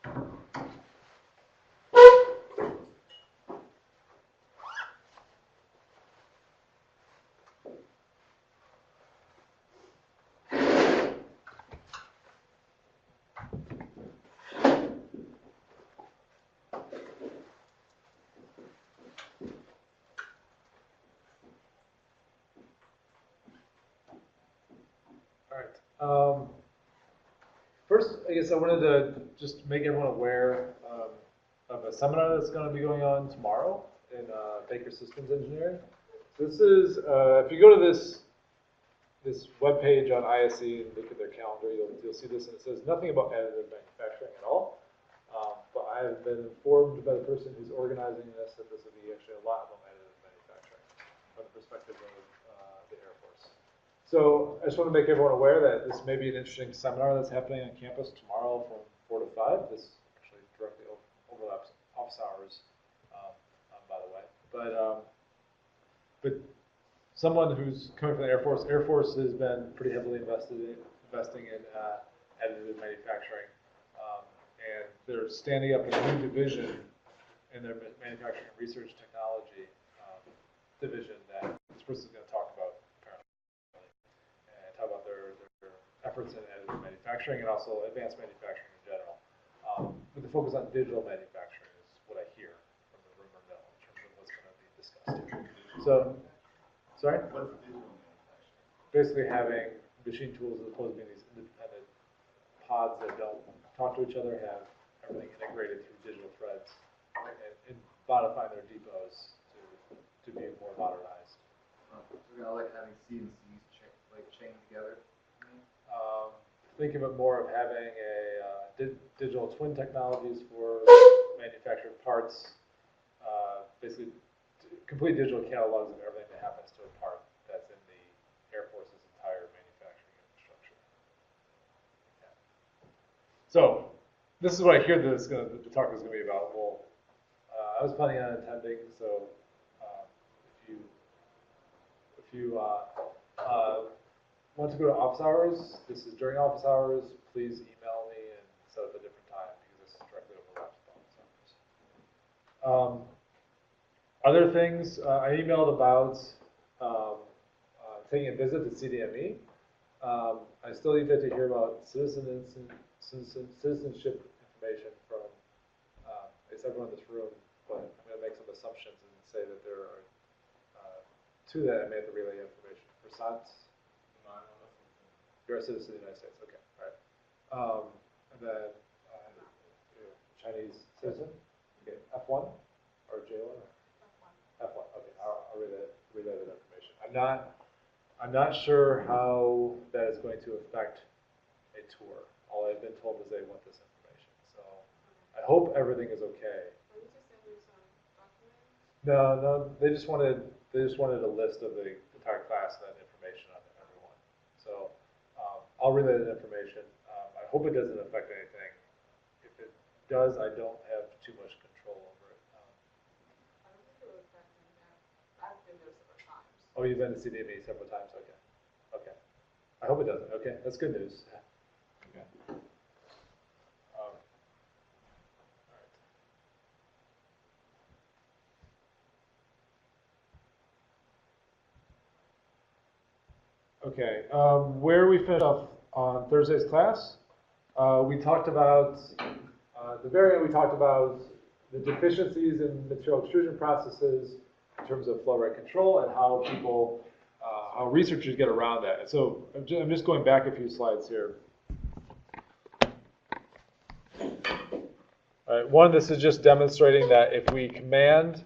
All right. First, I guess I wanted to just make everyone aware of a seminar that's going to be going on tomorrow in Baker Systems Engineering. So this is, if you go to this webpage on ISE and look at their calendar, you'll see this, and it says nothing about additive manufacturing at all. But I have been informed by the person who's organizing this that this will be actually a lot about additive manufacturing from the perspective of the Air Force. So I just want to make everyone aware that this may be an interesting seminar that's happening on campus tomorrow from 4 to 5. This actually directly overlaps office hours, by the way. But someone who's coming from the Air Force has been pretty heavily investing in additive manufacturing. And they're standing up a new division in their manufacturing and research technology division that this person's going to talk about, apparently, and talk about their efforts in additive manufacturing and also advanced manufacturing in general. With the focus on digital manufacturing is what I hear from the rumor mill in terms of what's going to be discussed here. So, sorry? What's digital manufacturing? Basically having machine tools as opposed to being these independent pods that don't talk to each other, have everything integrated through digital threads, and modify their depots to be more modernized. So we're gonna like having CNCs chained together. Think of it more of having a digital twin technologies for manufactured parts, basically complete digital catalogs of everything that happens to a part that's in the Air Force's entire manufacturing infrastructure. Yeah. So this is what I hear that the talk is going to be about. Well, I was planning on attending, so if you want to go to office hours, this is during office hours, please email me and set up a different time because this directly overlaps with office hours. Other things, I emailed about taking a visit to CDME. I still need to hear about citizenship information from everyone in this room, but I'm going to make some assumptions and say that there are two that I may have to relay information. Prasad? You're a citizen of the United States, okay, all right. And then Chinese citizen, okay, F1 or J1? F1, okay, I'll relay that information. I'm not sure how that is going to affect a tour. All I've been told is they want this information, so I hope everything is okay. Did you send you some documents? No, they just wanted a list of the entire class and that information on everyone. So I'll relay that information. I hope it doesn't affect anything. If it does, I don't have too much control over it. I don't think it would affect me there. I've been there several times. Oh, you've been to CDME several times? Okay. I hope it doesn't. Okay, that's good news. Okay. All right. Okay, where we finished off on Thursday's class, we talked about, the very end we talked about the deficiencies in material extrusion processes in terms of flow rate control and how how researchers get around that. And so I'm just going back a few slides here. All right, one, this is just demonstrating that if we command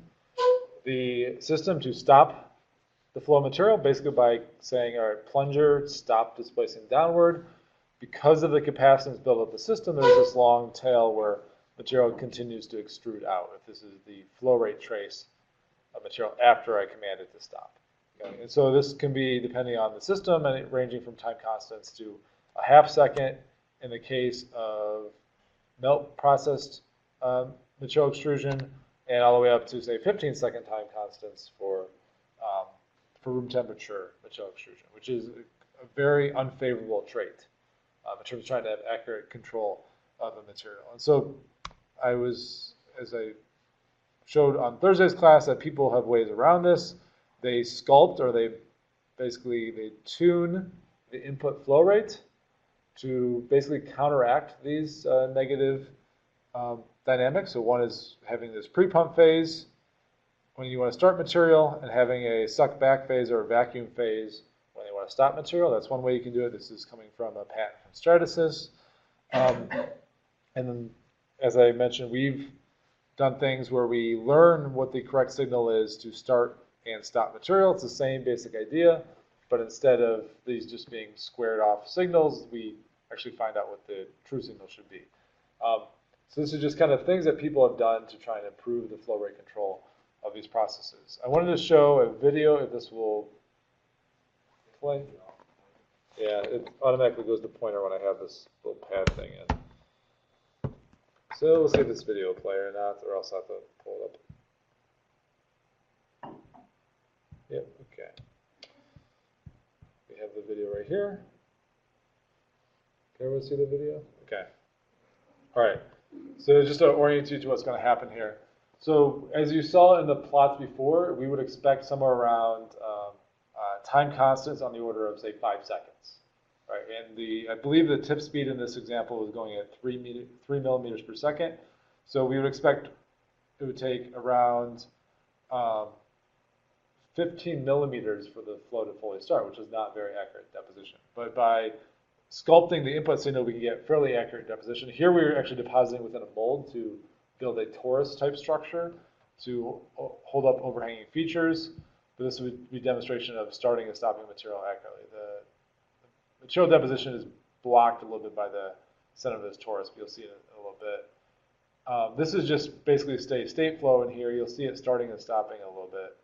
the system to stop the flow of material, basically by saying, all right, plunger, stop displacing downward, because of the capacitance built up the system, there's this long tail where material continues to extrude out. If this is the flow rate trace of material after I command it to stop. Okay? And so this can be depending on the system, and ranging from time constants to a half second in the case of melt processed material extrusion, and all the way up to say 15-second time constants for room temperature material extrusion, which is a very unfavorable trait in terms of trying to have accurate control. of a material. And so as I showed on Thursday's class, that people have ways around this. They sculpt, or they tune the input flow rate to basically counteract these negative dynamics. So one is having this pre-pump phase when you want to start material, and having a suck back phase or a vacuum phase when you want to stop material. That's one way you can do it. This is coming from a patent from Stratasys. And then, as I mentioned, we've done things where we learn what the correct signal is to start and stop material. It's the same basic idea, but instead of these just being squared off signals, we actually find out what the true signal should be. So this is just kind of things that people have done to try and improve the flow rate control of these processes. I wanted to show a video, if this will play. Yeah, it automatically goes to pointer when I have this little pad thing in. So we'll see if this video will play or not, or else I'll have to pull it up. Yep, okay. We have the video right here. Can everyone see the video? Okay. All right. So just to orient you to what's going to happen here. So as you saw in the plots before, we would expect somewhere around time constants on the order of, say, 5 seconds. Right? And I believe the tip speed in this example is going at 3 millimeters per second. So we would expect it would take around 15 millimeters for the flow to fully start, which is not very accurate deposition. But by sculpting the input signal, we can get fairly accurate deposition. Here we're actually depositing within a mold to build a torus type structure to hold up overhanging features. But this would be a demonstration of starting and stopping material accurately. The material deposition is blocked a little bit by the center of this torus, but you'll see it in a little bit. This is just basically a steady state flow in here. You'll see it starting and stopping a little bit.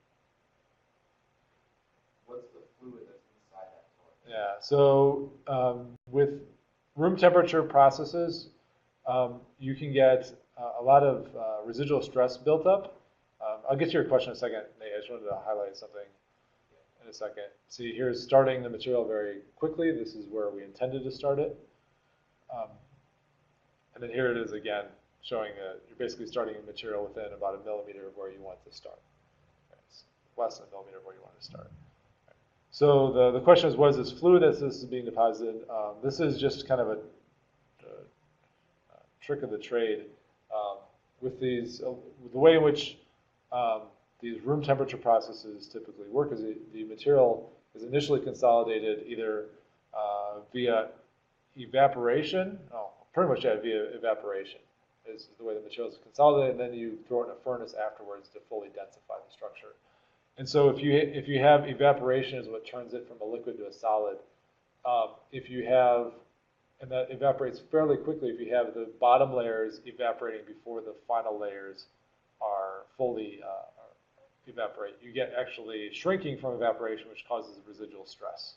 What's the fluid that's inside that torus? Yeah, so with room temperature processes, you can get a lot of residual stress built up. I'll get to your question in a second, Nate. I just wanted to highlight something in a second. See, here's starting the material very quickly. This is where we intended to start it. And then here it is again, showing that you're basically starting a material within about a millimeter of where you want to start. It's less than a millimeter of where you want to start. So the question is, what is this fluid as this is being deposited? This is just kind of a trick of the trade with these. The way in which these room temperature processes typically work is the material is initially consolidated either via evaporation. Pretty much via evaporation is the way the material is consolidated, and then you throw it in a furnace afterwards to fully densify the structure. And so if you have evaporation is what turns it from a liquid to a solid. And that evaporates fairly quickly if you have the bottom layers evaporating before the final layers are fully evaporate. You get actually shrinking from evaporation, which causes residual stress.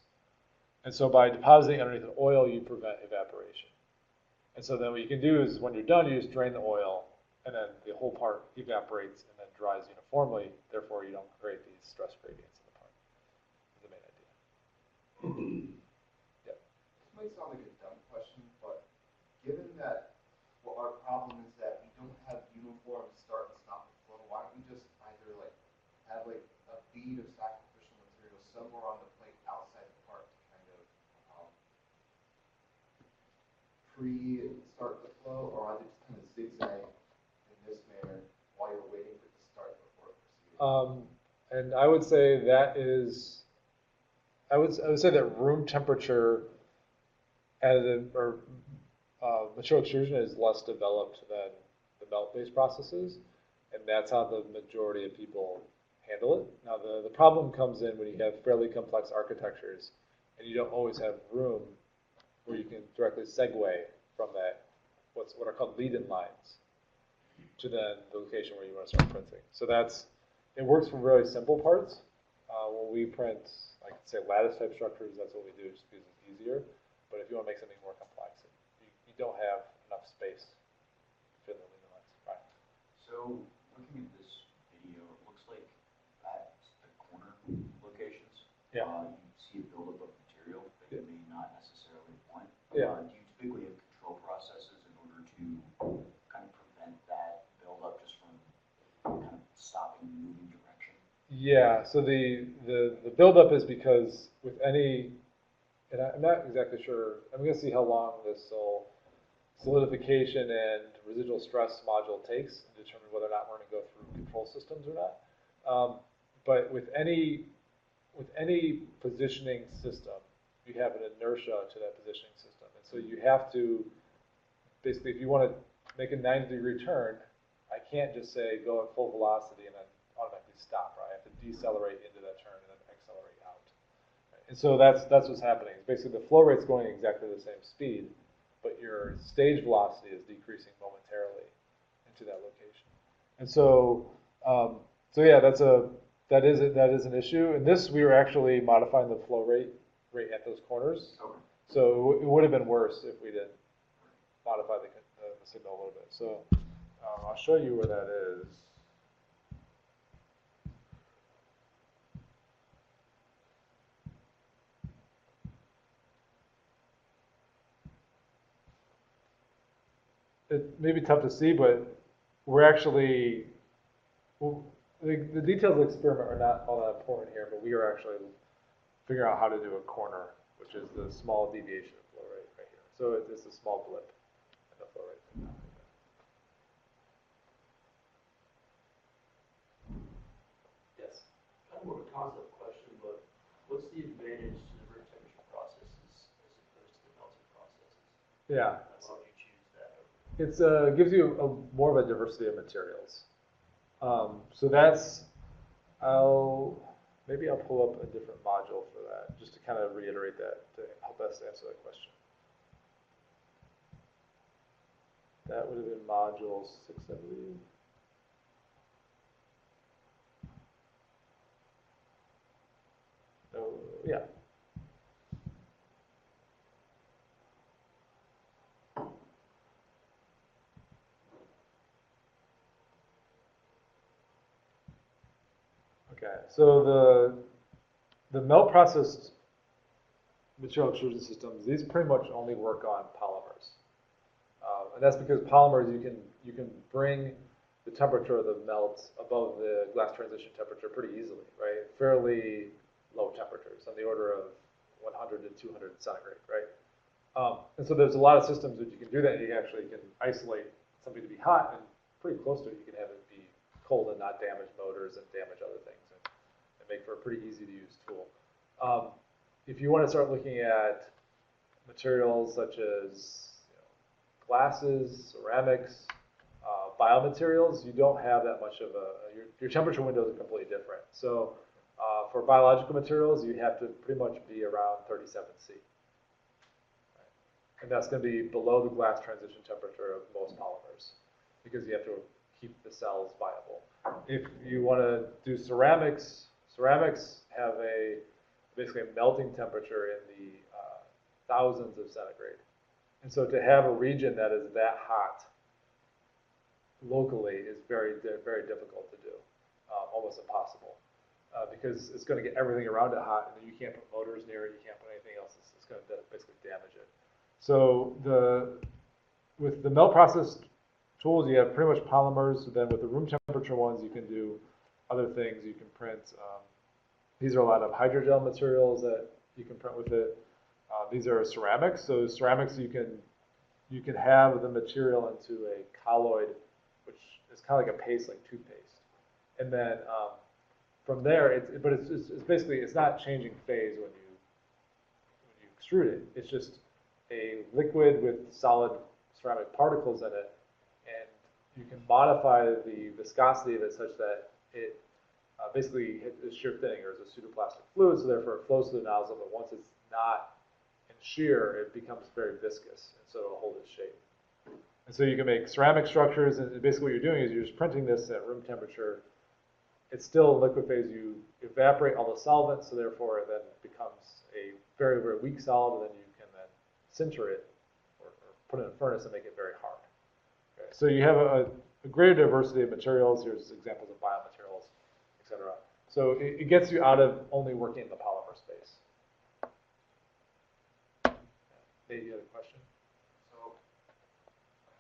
And so by depositing underneath an oil, you prevent evaporation. And so then what you can do is when you're done, you just drain the oil, and then the whole part evaporates and then dries uniformly. Therefore, you don't create these stress gradients in the part. That's the main idea. Yep. This might sound like a dumb question, but given that our problem is that we don't have uniform start and stop the flow, why don't we just either have a bead of sacrificial material somewhere on the plate outside the part to kind of pre-start the flow, or either just kind of zigzag in this manner while you're waiting for it to start before it proceeds? And I would say that is, I would say that room temperature additive or material extrusion is less developed than the melt-based processes, and that's how the majority of people handle it. Now the problem comes in when you have fairly complex architectures, and you don't always have room where you can directly segue from that, what are called lead-in lines, to then the location where you want to start printing. So it works for really simple parts. When we print, like say lattice type structures, that's what we do just because it's easier. But if you want to make something more complex, you don't have enough space to fit the lead-in lines. Right. So looking at this video, it looks like at the corner locations, Yeah. You see a buildup of material that you may not necessarily want. Yeah. Do you typically have control processes in order to Yeah, so the buildup is because with any, and I'm not exactly sure, I'm gonna see how long this whole solidification and residual stress module takes to determine whether or not we're gonna go through control systems or not. But with any positioning system, you have an inertia to that positioning system. And so you have to, basically, if you want to make a 90-degree turn, I can't just say go at full velocity and then automatically stop, right? I have to decelerate into that turn and then accelerate out. And so that's what's happening. Basically, the flow rate's going exactly the same speed, but your stage velocity is decreasing momentarily into that location. And so, so yeah, that is an issue. And this, we were actually modifying the flow rate at those corners. Okay. So it would have been worse if we didn't modify the signal a little bit. So I'll show you where that is. It may be tough to see, but we're actually, well, the details of the experiment are not all that important here, but we are actually figuring out how to do a corner, which is the small deviation of flow rate right here. So it's a small blip in the flow rate signal. Yes. Kind of more of a concept question, but what's the advantage to the room temperature processes as opposed to the melting processes? Yeah. And why would you choose that? It's gives you more of a diversity of materials. So that's, maybe I'll pull up a different module for that, just to kind of reiterate that, to help us answer that question. That would have been module 6, I believe. Oh, yeah. Okay, so the melt processed material extrusion systems, these pretty much only work on polymers. And that's because polymers, you can bring the temperature of the melt above the glass transition temperature pretty easily, right? Fairly low temperatures, on the order of 100 to 200 centigrade, right? And so there's a lot of systems that you can do that. You actually can isolate something to be hot, and pretty close to it, you can have it be cold and not damage motors and damage other things, and make for a pretty easy to use tool. If you want to start looking at materials such as glasses, ceramics, biomaterials, you don't have that much of your temperature windows are completely different. So for biological materials, you have to pretty much be around 37 C. And that's going to be below the glass transition temperature of most polymers, because you have to keep the cells viable. If you want to do ceramics, ceramics have basically a melting temperature in the thousands of centigrade. And so to have a region that is that hot locally is very, very difficult to do, almost impossible, because it's going to get everything around it hot, and then you can't put motors near it, you can't put anything else, it's going to basically damage it. So with the melt process tools, you have pretty much polymers. Then with the room temperature ones, you can do other things. You can print. These are a lot of hydrogel materials that you can print with it. These are ceramics. So ceramics, you can have the material into a colloid, which is kind of like a paste, like toothpaste. And then from there, it's basically, it's not changing phase when you extrude it. It's just a liquid with solid ceramic particles in it, and you can modify the viscosity of it such that it basically is shear thinning, or is a pseudoplastic fluid, so therefore it flows through the nozzle, but once it's not in shear, it becomes very viscous, and so it'll hold its shape. And so you can make ceramic structures, and basically what you're doing is you're just printing this at room temperature. It's still in liquid phase. You evaporate all the solvent, so therefore it then becomes a very, very weak solid, and then you can then sinter it or put it in a furnace and make it very hard. Okay. So you have a greater diversity of materials. Here's examples of biomaterials, etc. So it gets you out of only working in the polymer space. Nate, you had a question? So,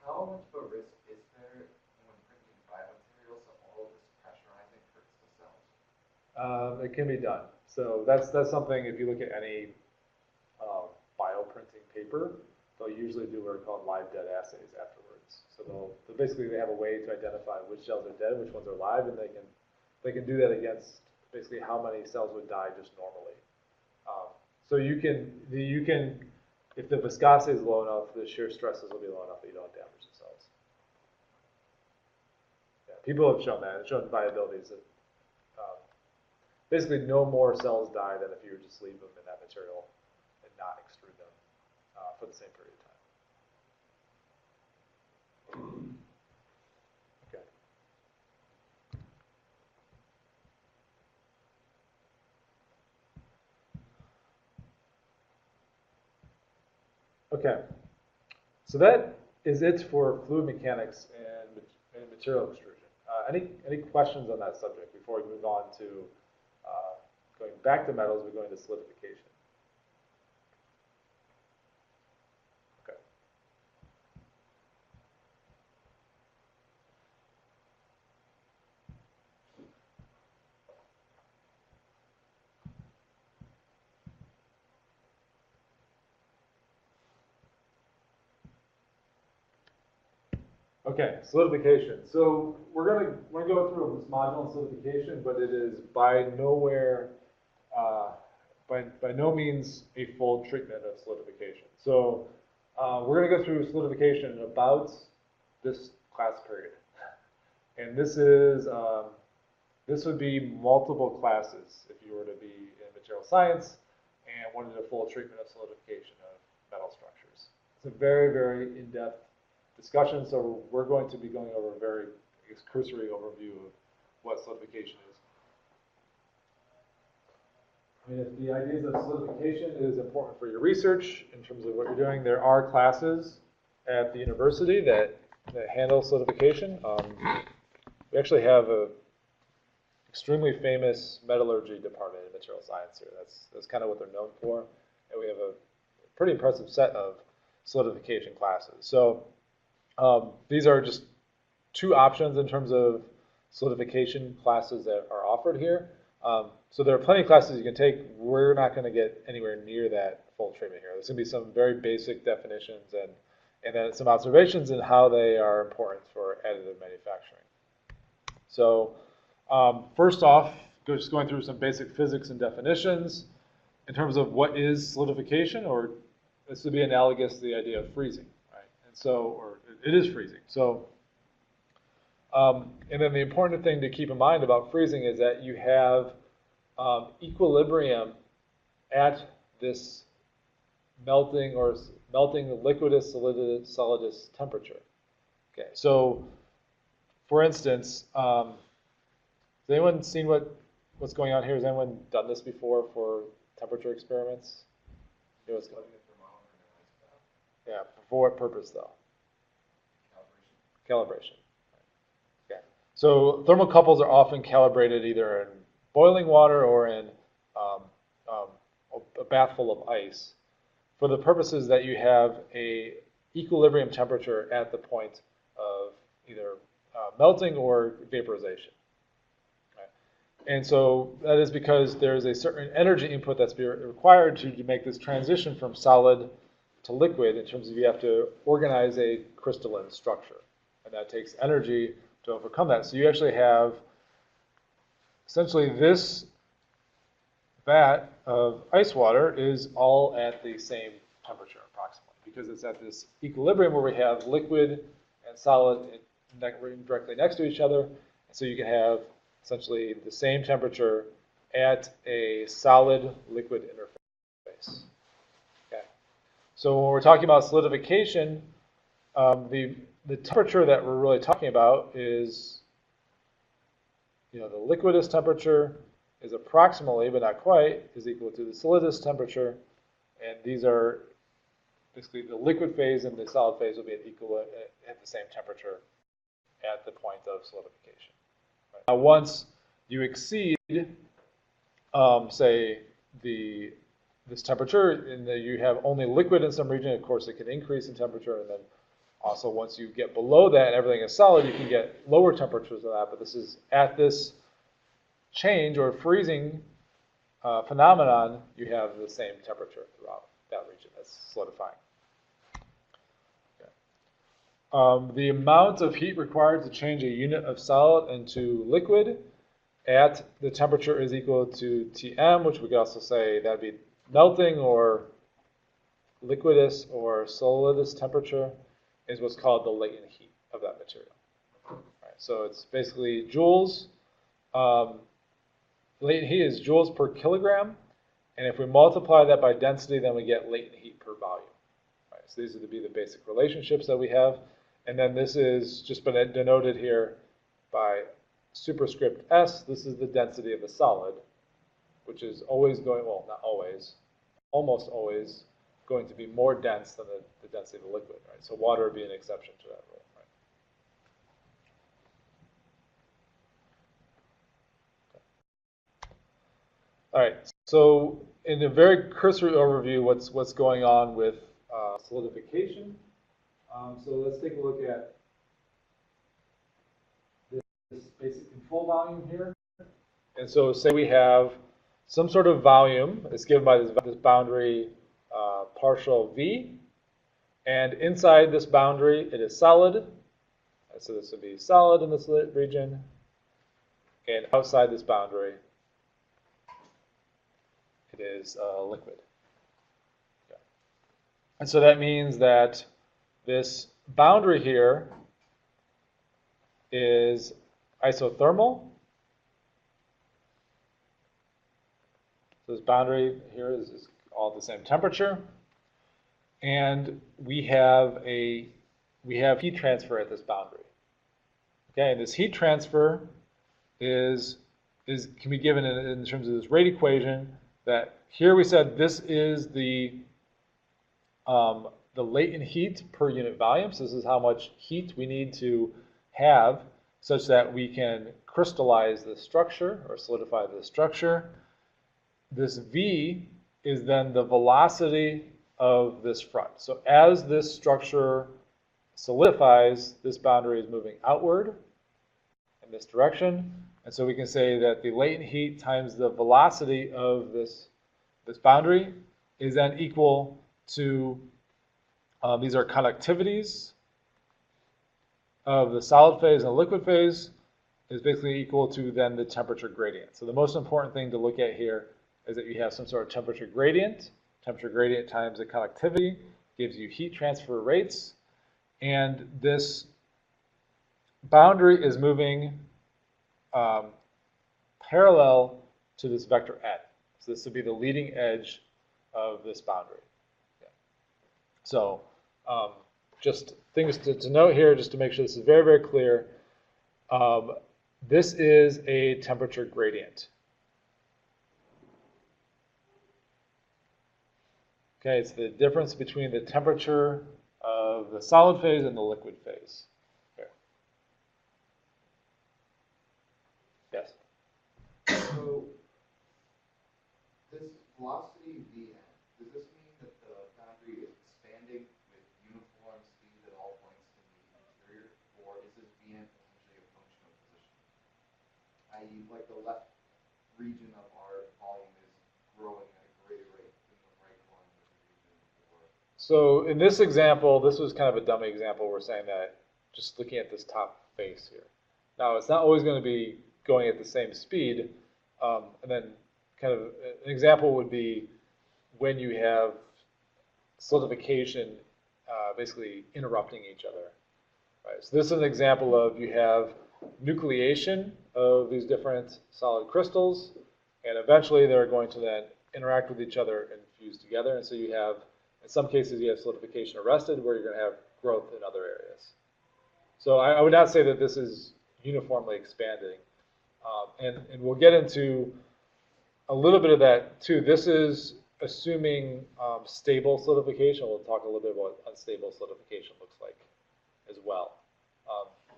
how much of a risk is there when printing biomaterials that all of this pressurizing hurts the cells? It can be done. So that's something, if you look at any bioprinting paper, they'll usually do what are called live dead assays afterwards. So they'll basically they have a way to identify which cells are dead, which ones are live, and they can do that against basically how many cells would die just normally. So you can if the viscosity is low enough, the shear stresses will be low enough that you don't damage the cells. Yeah, people have shown that. It's shown viabilities that basically no more cells die than if you were just leave them in that material and not extrude them for the same period of time. Okay. Okay. So that is it for fluid mechanics and material extrusion. Any questions on that subject before we move on to going back to metals? We're going to solidification. Okay. Okay, solidification. So we're gonna go through this module on solidification, but it is by nowhere, by no means a full treatment of solidification. So we're gonna go through solidification in about this class period, and this is this would be multiple classes if you were to be in material science and wanted a full treatment of solidification of metal structures. It's a very, very in-depth discussion, so we're going to be going over a very cursory overview of what solidification is. I mean, if the ideas of solidification is important for your research in terms of what you're doing, there are classes at the university that handle solidification. We actually have a extremely famous metallurgy department in material science here. That's kind of what they're known for, and we have a pretty impressive set of solidification classes. So these are just two options in terms of solidification classes that are offered here. So there are plenty of classes you can take. We're not going to get anywhere near that full treatment here. There's going to be some very basic definitions and then some observations in how they are important for additive manufacturing. So first off, just going through some basic physics and definitions in terms of what is solidification, or this would be analogous to the idea of freezing, right? And so, or it is freezing. So, and then the important thing to keep in mind about freezing is that you have equilibrium at this melting liquidus solidus temperature. Okay, so for instance, has anyone seen what's going on here? Has anyone done this before for temperature experiments? You know what's going on? Yeah, for what purpose though? Calibration. Okay. So thermocouples are often calibrated either in boiling water or in a bath full of ice for the purposes that you have a equilibrium temperature at the point of either melting or vaporization. Okay. And so that is because there's a certain energy input that's required to make this transition from solid to liquid in terms of you have to organize a crystalline structure. And that takes energy to overcome that. So you actually have essentially this vat of ice water is all at the same temperature approximately because it's at this equilibrium where we have liquid and solid directly next to each other. And so you can have essentially the same temperature at a solid liquid interface. Okay. So when we're talking about solidification, the temperature that we're really talking about is, the liquidus temperature is approximately, but not quite, is equal to the solidus temperature, and these are basically the liquid phase and the solid phase will be at the same temperature at the point of solidification. Right. Now, once you exceed, say, this temperature, and you have only liquid in some region, of course, it can increase in temperature, and then also once you get below that and everything is solid, you can get lower temperatures than that, but this is at this change or freezing phenomenon, you have the same temperature throughout that region that's solidifying. Okay. The amount of heat required to change a unit of solid into liquid at the temperature is equal to Tm, which we could also say that'd be melting or liquidus or solidus temperature, is what's called the latent heat of that material. All right, so it's basically joules. Latent heat is joules per kilogram, and if we multiply that by density, then we get latent heat per volume. All right, so these would be the basic relationships that we have, and then this is just been denoted here by superscript S. This is the density of the solid, which is always going, well, not always, almost always going to be more dense than the density of the liquid, right? So water would be an exception to that rule, right? All right, so in a very cursory overview, what's going on with solidification. So let's take a look at this basic control volume here. And so say we have some sort of volume that's given by this boundary partial V, and inside this boundary it is solid. So this would be solid in this region, and outside this boundary it is liquid. Yeah. And so that means that this boundary here is isothermal. So this boundary here is all at the same temperature, and we have heat transfer at this boundary. Okay, and this heat transfer can be given in terms of this rate equation. That here we said this is the latent heat per unit volume. So this is how much heat we need to have such that we can crystallize the structure or solidify the structure. This V is then the velocity of this front. So as this structure solidifies, this boundary is moving outward in this direction. And so we can say that the latent heat times the velocity of this boundary is then equal to, these are conductivities of the solid phase and the liquid phase, is basically equal to then the temperature gradient. So the most important thing to look at here is that you have some sort of temperature gradient. Temperature gradient times the conductivity gives you heat transfer rates. And this boundary is moving parallel to this vector n. So this would be the leading edge of this boundary. Yeah. So just things to note here, just to make sure this is very, very clear. This is a temperature gradient. Okay, it's the difference between the temperature of the solid phase and the liquid phase. Okay. Yes? So, this velocity Vn, does this mean that the boundary is expanding with uniform speed at all points in the interior, or is this Vn potentially a function of position? I.e., like the left region of our volume is growing at a greater rate than the right one of the region, or... So in this example, this was kind of a dummy example. We're saying that just looking at this top face here. Now, it's not always going to be going at the same speed. And then kind of an example would be when you have solidification basically interrupting each other. Right? So this is an example of you have nucleation of these different solid crystals, and eventually they're going to then interact with each other and fuse together. And so you have, in some cases, you have solidification arrested, where you're going to have growth in other areas. So I would not say that this is uniformly expanding. And we'll get into a little bit of that too. This is assuming stable solidification. We'll talk a little bit about what unstable solidification looks like as well.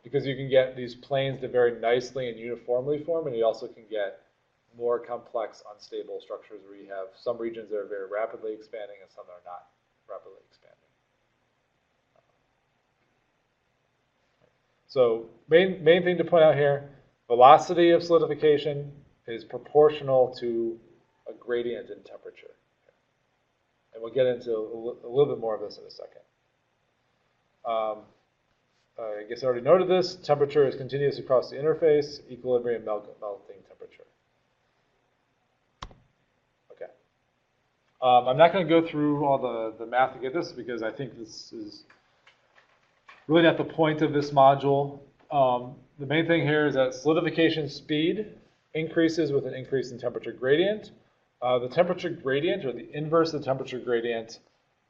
Because you can get these planes that very nicely and uniformly form, and you also can get more complex unstable structures where you have some regions that are very rapidly expanding and some that are not rapidly expanding. So main thing to point out here, velocity of solidification is proportional to a gradient in temperature. And we'll get into a little bit more of this in a second. I guess I already noted this. Temperature is continuous across the interface, equilibrium melting temperature. Okay. I'm not going to go through all the math to get this because I think this is really not the point of this module. The main thing here is that solidification speed increases with an increase in temperature gradient. The temperature gradient, or the inverse of the temperature gradient,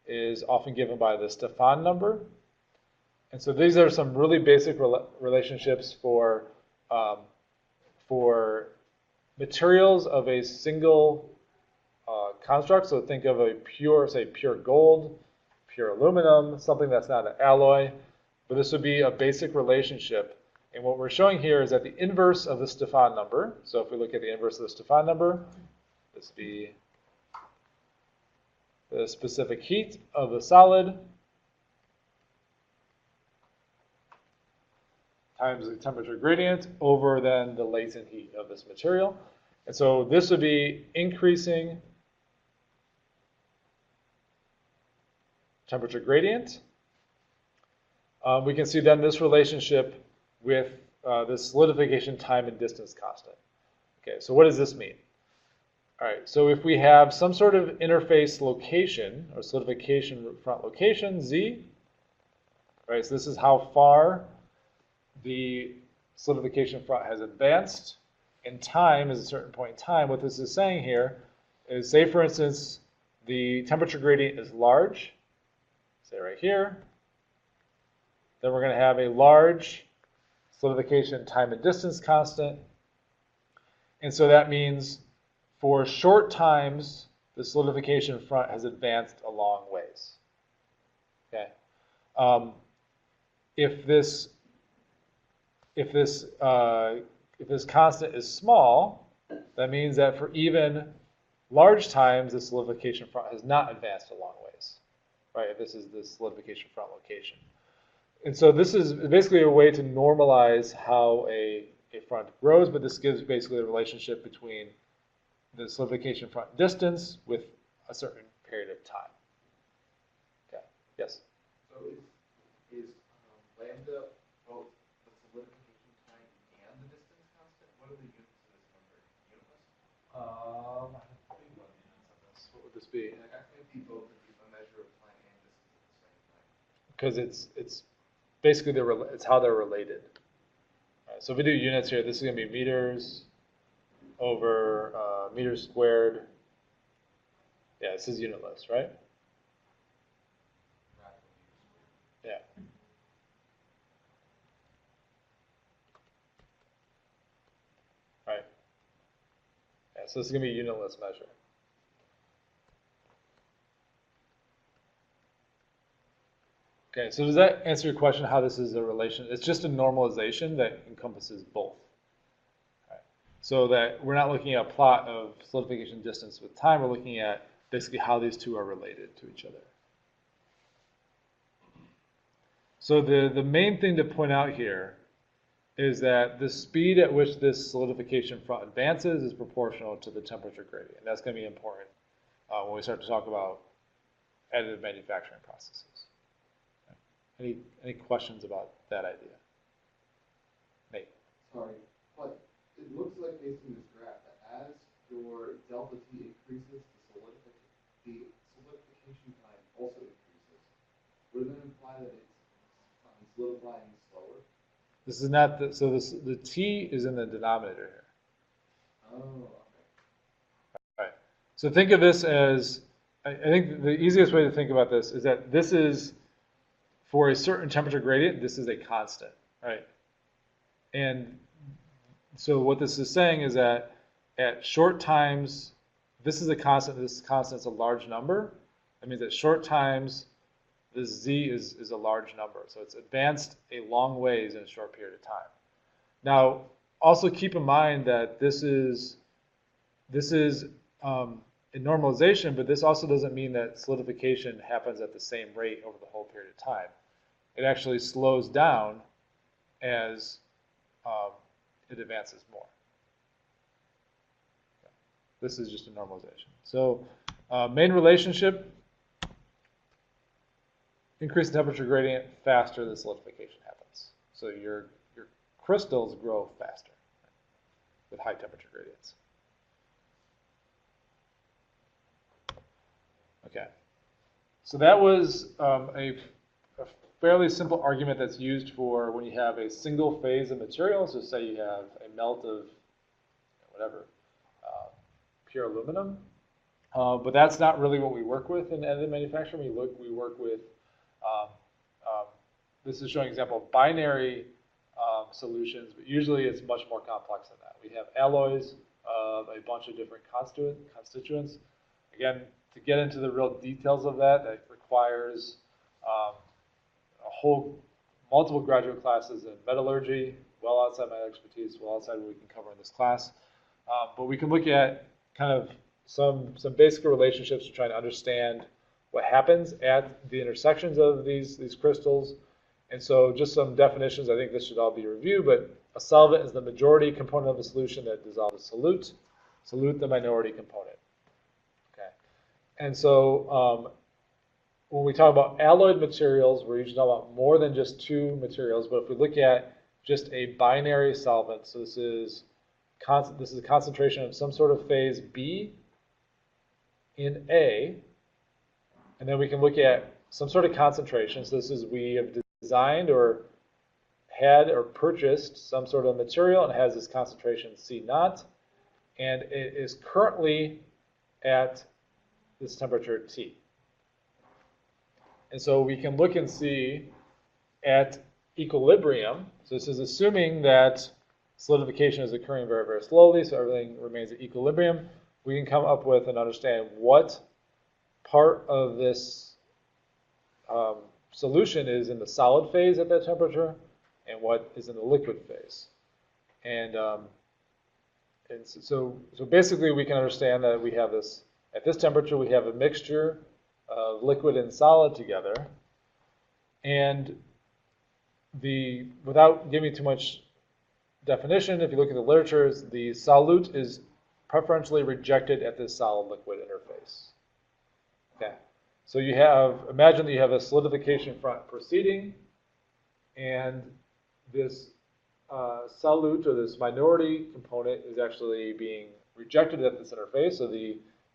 is often given by the Stefan number. And so these are some really basic relationships for materials of a single construct. So think of a pure, say, pure gold, pure aluminum, something that's not an alloy. But this would be a basic relationship. And what we're showing here is that the inverse of the Stefan number, so if we look at the inverse of the Stefan number, this would be the specific heat of the solid times the temperature gradient over then the latent heat of this material. And so this would be increasing temperature gradient. We can see then this relationship with this solidification time and distance constant. Okay, so what does this mean? All right, so if we have some sort of interface location or solidification front location, Z, right, so this is how far the solidification front has advanced, and time is a certain point in time. What this is saying here is, say for instance, the temperature gradient is large, say right here, then we're going to have a large solidification time and distance constant. And so that means for short times, the solidification front has advanced a long ways. Okay. If this constant is small, that means that for even large times, the solidification front has not advanced a long ways. Right? If this is the solidification front location. And so this is basically a way to normalize how a front grows, but this gives basically a relationship between the solidification front distance with a certain period of time. Okay, yes? So is lambda both the solidification time and the distance constant? What are the units of this number? Unitless? I think what units of this? What would this be? Like I can't be both a measure of time and distance at the same time. Because it's basically it's how they're related. All right, so if we do units here, this is going to be meters over meters squared. Yeah, this is unitless, right? Yeah. Right. Yeah, so this is going to be a unitless measure. Okay, so does that answer your question how this is a relation? It's just a normalization that encompasses both. Right. So that we're not looking at a plot of solidification distance with time, we're looking at basically how these two are related to each other. So the main thing to point out here is that the speed at which this solidification front advances is proportional to the temperature gradient. That's going to be important when we start to talk about additive manufacturing processes. Any questions about that idea? Nate? Sorry, but it looks like based on this graph that as your delta T increases, the solidification time also increases. Would it then imply that it's solidifying slower? This is not the, so the T is in the denominator here. Oh, okay. All right. So think of this as, I think the easiest way to think about this is that this is, for a certain temperature gradient, this is a constant, right? And so what this is saying is that at short times, this is a constant, this constant is a large number. That means at short times, this Z is a large number. So it's advanced a long ways in a short period of time. Now, also keep in mind that this is a normalization, but this also doesn't mean that solidification happens at the same rate over the whole period of time. It actually slows down as it advances more. This is just a normalization. So main relationship, increase in temperature gradient, faster the solidification happens. So your crystals grow faster with high temperature gradients. Okay. So that was a fairly simple argument that's used for when you have a single phase of material. So say you have a melt of whatever, pure aluminum. But that's not really what we work with in additive manufacturing. We work with, this is showing an example of binary solutions, but usually it's much more complex than that. We have alloys of a bunch of different constituents. Again, to get into the real details of that, that requires multiple graduate classes in metallurgy, well outside my expertise, well outside what we can cover in this class. But we can look at kind of some basic relationships to try to understand what happens at the intersections of these crystals. And so just some definitions, I think this should all be reviewed, but a solvent is the majority component of a solution that dissolves a solute. Solute, the minority component. Okay. And so when we talk about alloyed materials, we're usually talking about more than just two materials, but if we look at just a binary solvent, so this is a concentration of some sort of phase B in A, and then we can look at some sort of concentration. So this is, we have designed or had or purchased some sort of material and it has this concentration C naught, and it is currently at this temperature T. And so we can look and see at equilibrium. So this is assuming that solidification is occurring very, very slowly, so everything remains at equilibrium. We can come up with and understand what part of this solution is in the solid phase at that temperature and what is in the liquid phase. And so basically we can understand that we have this, at this temperature we have a mixture of liquid and solid together. And without giving too much definition, if you look at the literature, the solute is preferentially rejected at this solid-liquid interface. Okay, so imagine that you have a solidification front proceeding, and this solute, or this minority component, is actually being rejected at this interface. So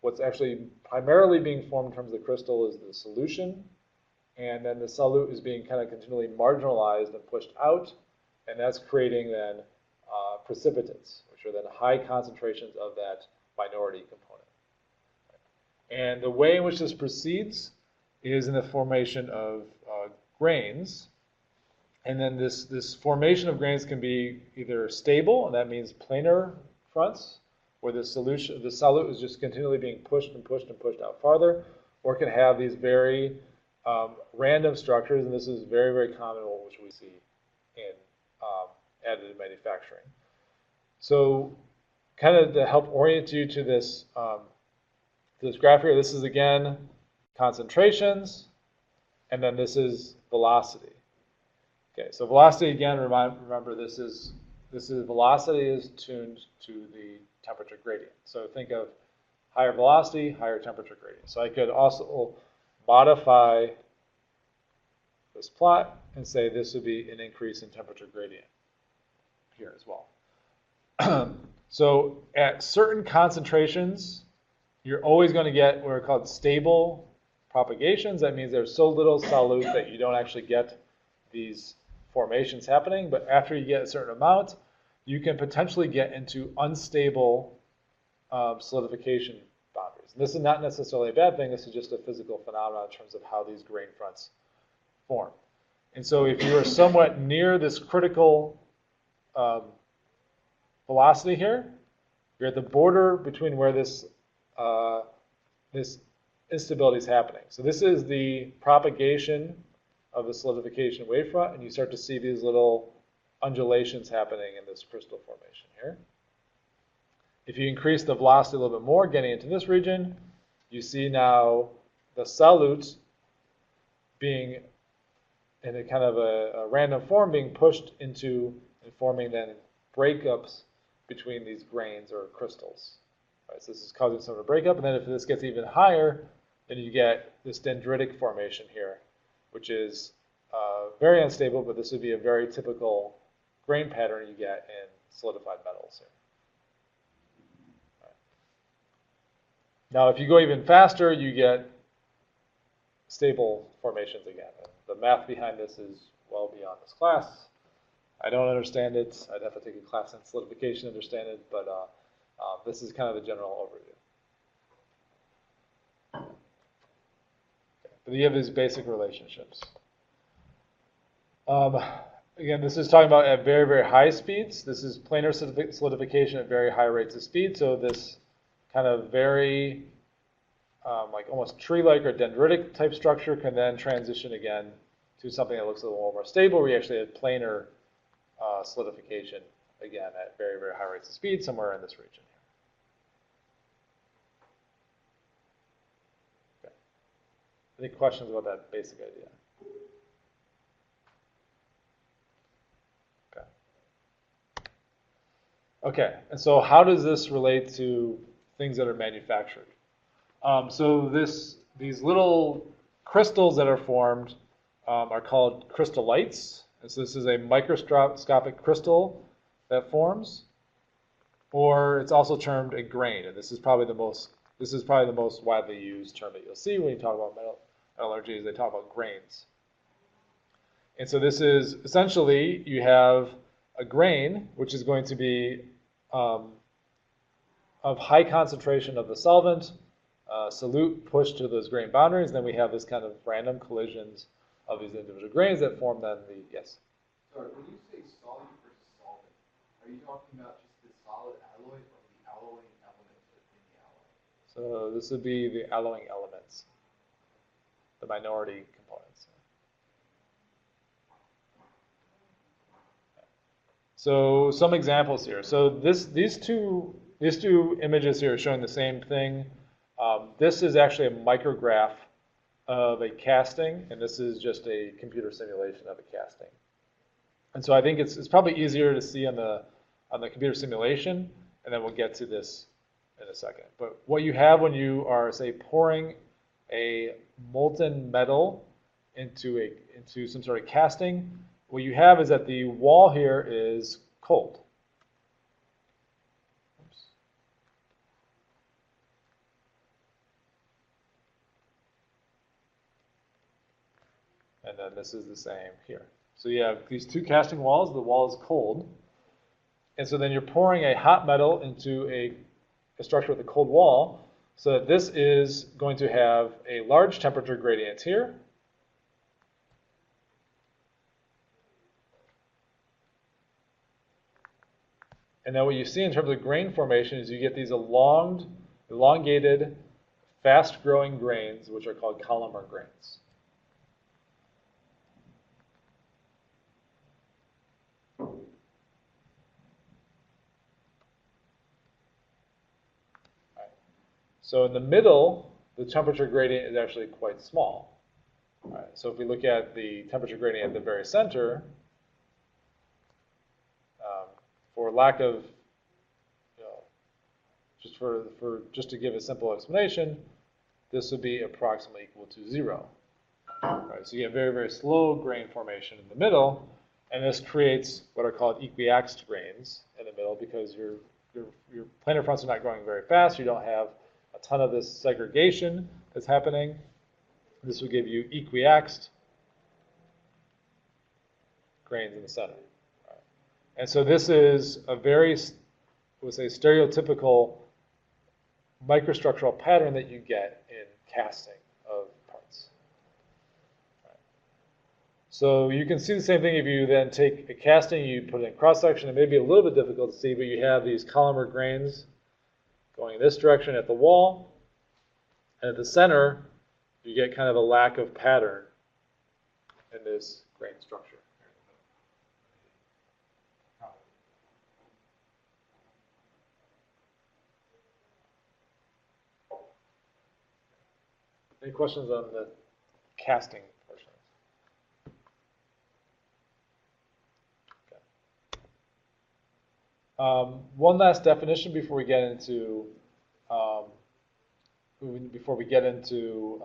what's actually primarily being formed in terms of the crystal is the solution, and then the solute is being kind of continually marginalized and pushed out, and that's creating then precipitates, which are then high concentrations of that minority component. And the way in which this proceeds is in the formation of grains. And then this formation of grains can be either stable, and that means planar fronts, where the solute is just continually being pushed and pushed and pushed out farther, or it can have these very random structures, and this is very, very common, which we see in additive manufacturing. So kind of to help orient you to this graph here, this is again concentrations, and then this is velocity. Okay, so velocity again, remember this is velocity is tuned to the temperature gradient. So think of higher velocity, higher temperature gradient. So I could also modify this plot and say this would be an increase in temperature gradient here as well. So at certain concentrations, you're always going to get what are called stable propagations. That means there's so little solute that you don't actually get these formations happening. But after you get a certain amount, you can potentially get into unstable solidification boundaries. And this is not necessarily a bad thing. This is just a physical phenomenon in terms of how these grain fronts form. And so if you are somewhat near this critical velocity here, you're at the border between where this instability is happening. So this is the propagation of the solidification wavefront, and you start to see these little undulations happening in this crystal formation here. If you increase the velocity a little bit more, getting into this region, you see now the solute being in a kind of a random form being pushed into and forming then breakups between these grains or crystals. Right, so this is causing some of a breakup, and then if this gets even higher, then you get this dendritic formation here, which is very unstable, but this would be a very typical grain pattern you get in solidified metals here. Right. Now, if you go even faster, you get stable formations again. And the math behind this is well beyond this class. I don't understand it. I'd have to take a class on solidification to understand it, but this is kind of the general overview. Okay. But you have these basic relationships. Again, this is talking about at very, very high speeds. This is planar solidification at very high rates of speed. So this kind of very like almost tree-like or dendritic type structure can then transition again to something that looks a little more stable, where you actually have planar solidification again at very, very high rates of speed somewhere in this region here. Okay. Any questions about that basic idea? Okay. Okay, and so how does this relate to things that are manufactured? So these little crystals that are formed are called crystallites. And so this is a microscopic crystal that forms, or it's also termed a grain. And this is probably the most widely used term that you'll see when you talk about metallurgy. Is they talk about grains. And so this is essentially, you have a grain, which is going to be of high concentration of the solvent, solute pushed to those grain boundaries, and then we have this kind of random collisions of these individual grains that form then the, yes? Sorry, when you say solute versus solvent, are you talking about just the solid alloy or the alloying elements within the alloy? So this would be the alloying elements, the minority components. So some examples here. So these two images here are showing the same thing. This is actually a micrograph of a casting, and this is just a computer simulation of a casting. And so I think it's probably easier to see on the computer simulation, and then we'll get to this in a second. But what you have when you are, say, pouring a molten metal into some sort of casting, what you have is that the wall here is cold. Oops. And then this is the same here. So you have these two casting walls. The wall is cold. And so then you're pouring a hot metal into a structure with a cold wall. So that this is going to have a large temperature gradient here. And then what you see in terms of grain formation is you get these elongated, fast-growing grains, which are called columnar grains. So in the middle, the temperature gradient is actually quite small. All right, so if we look at the temperature gradient at the very center, for lack of, just to give a simple explanation, this would be approximately equal to 0. All right, so you have very, very slow grain formation in the middle, and this creates what are called equiaxed grains in the middle because your planar fronts are not growing very fast. You don't have a ton of this segregation that's happening. This will give you equiaxed grains in the center. Right. And so this is a very, I would say, stereotypical microstructural pattern that you get in casting of parts. Right. So you can see the same thing if you then take a casting, you put it in cross-section. It may be a little bit difficult to see, but you have these columnar grains going in this direction at the wall. And at the center, you get kind of a lack of pattern in this grain structure. Any questions on the casting portion? Okay. One last definition before we get into before we get into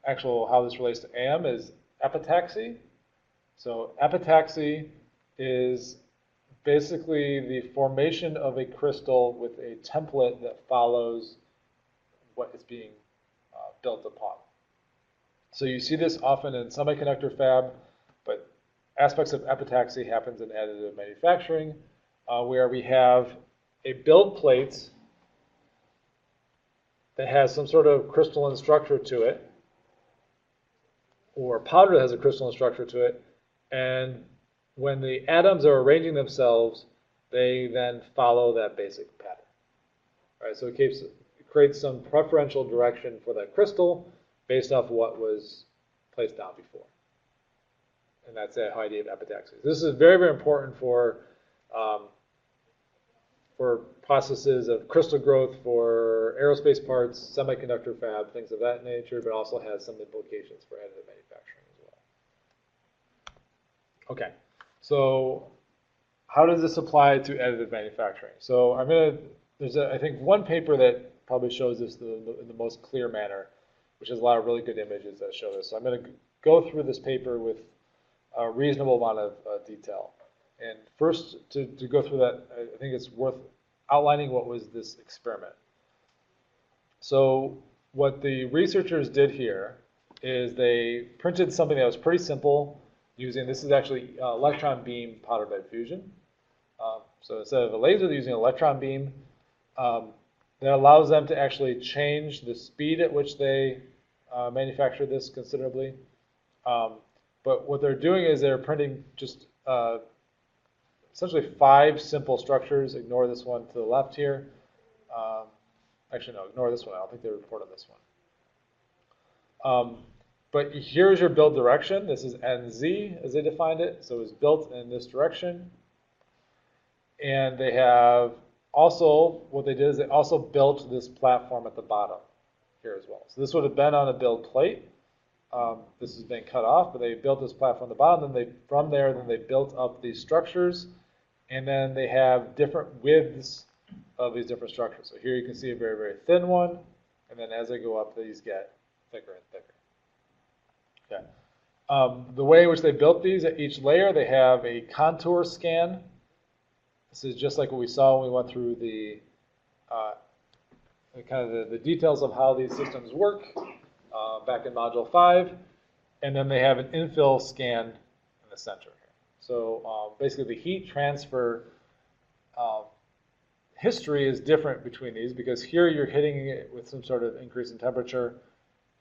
actual how this relates to AM, is epitaxy. So epitaxy is basically the formation of a crystal with a template that follows what is being built upon. So you see this often in semiconductor fab, but aspects of epitaxy happens in additive manufacturing, where we have a build plate that has some sort of crystalline structure to it, or powder that has a crystalline structure to it, and when the atoms are arranging themselves, they then follow that basic pattern. All right, so it creates some preferential direction for that crystal based off what was placed down before. And that's the idea of epitaxy. This is very, very important for processes of crystal growth for aerospace parts, semiconductor fab, things of that nature, but also has some implications for additive manufacturing as well. Okay, so how does this apply to additive manufacturing? So there's I think one paper that probably shows this in the most clear manner, which has a lot of really good images that show this. So I'm going to go through this paper with a reasonable amount of detail. And first, to go through that, I think it's worth outlining what was this experiment. So what the researchers did here is they printed something that was pretty simple using, this is actually electron beam powder bed fusion. So instead of a laser, they're using an electron beam that allows them to actually change the speed at which they manufacture this considerably. But what they're doing is they're printing just essentially 5 simple structures. Ignore this one to the left here. Actually, no, ignore this one. I don't think they report on this one. But here's your build direction. This is NZ as they defined it. So it's built in this direction. And they have also, what they did is they also built this platform at the bottom here as well. So this would have been on a build plate. This has been cut off, but they built this platform at the bottom. Then from there, they built up these structures. And then they have different widths of these different structures. So here you can see a very, very thin one. And then as they go up, these get thicker and thicker. Okay. The way in which they built these, at each layer, they have a contour scan. This is just like what we saw when we went through the kind of the details of how these systems work back in Module 5. And then they have an infill scan in the center here. So basically the heat transfer history is different between these because here you're hitting it with some sort of increase in temperature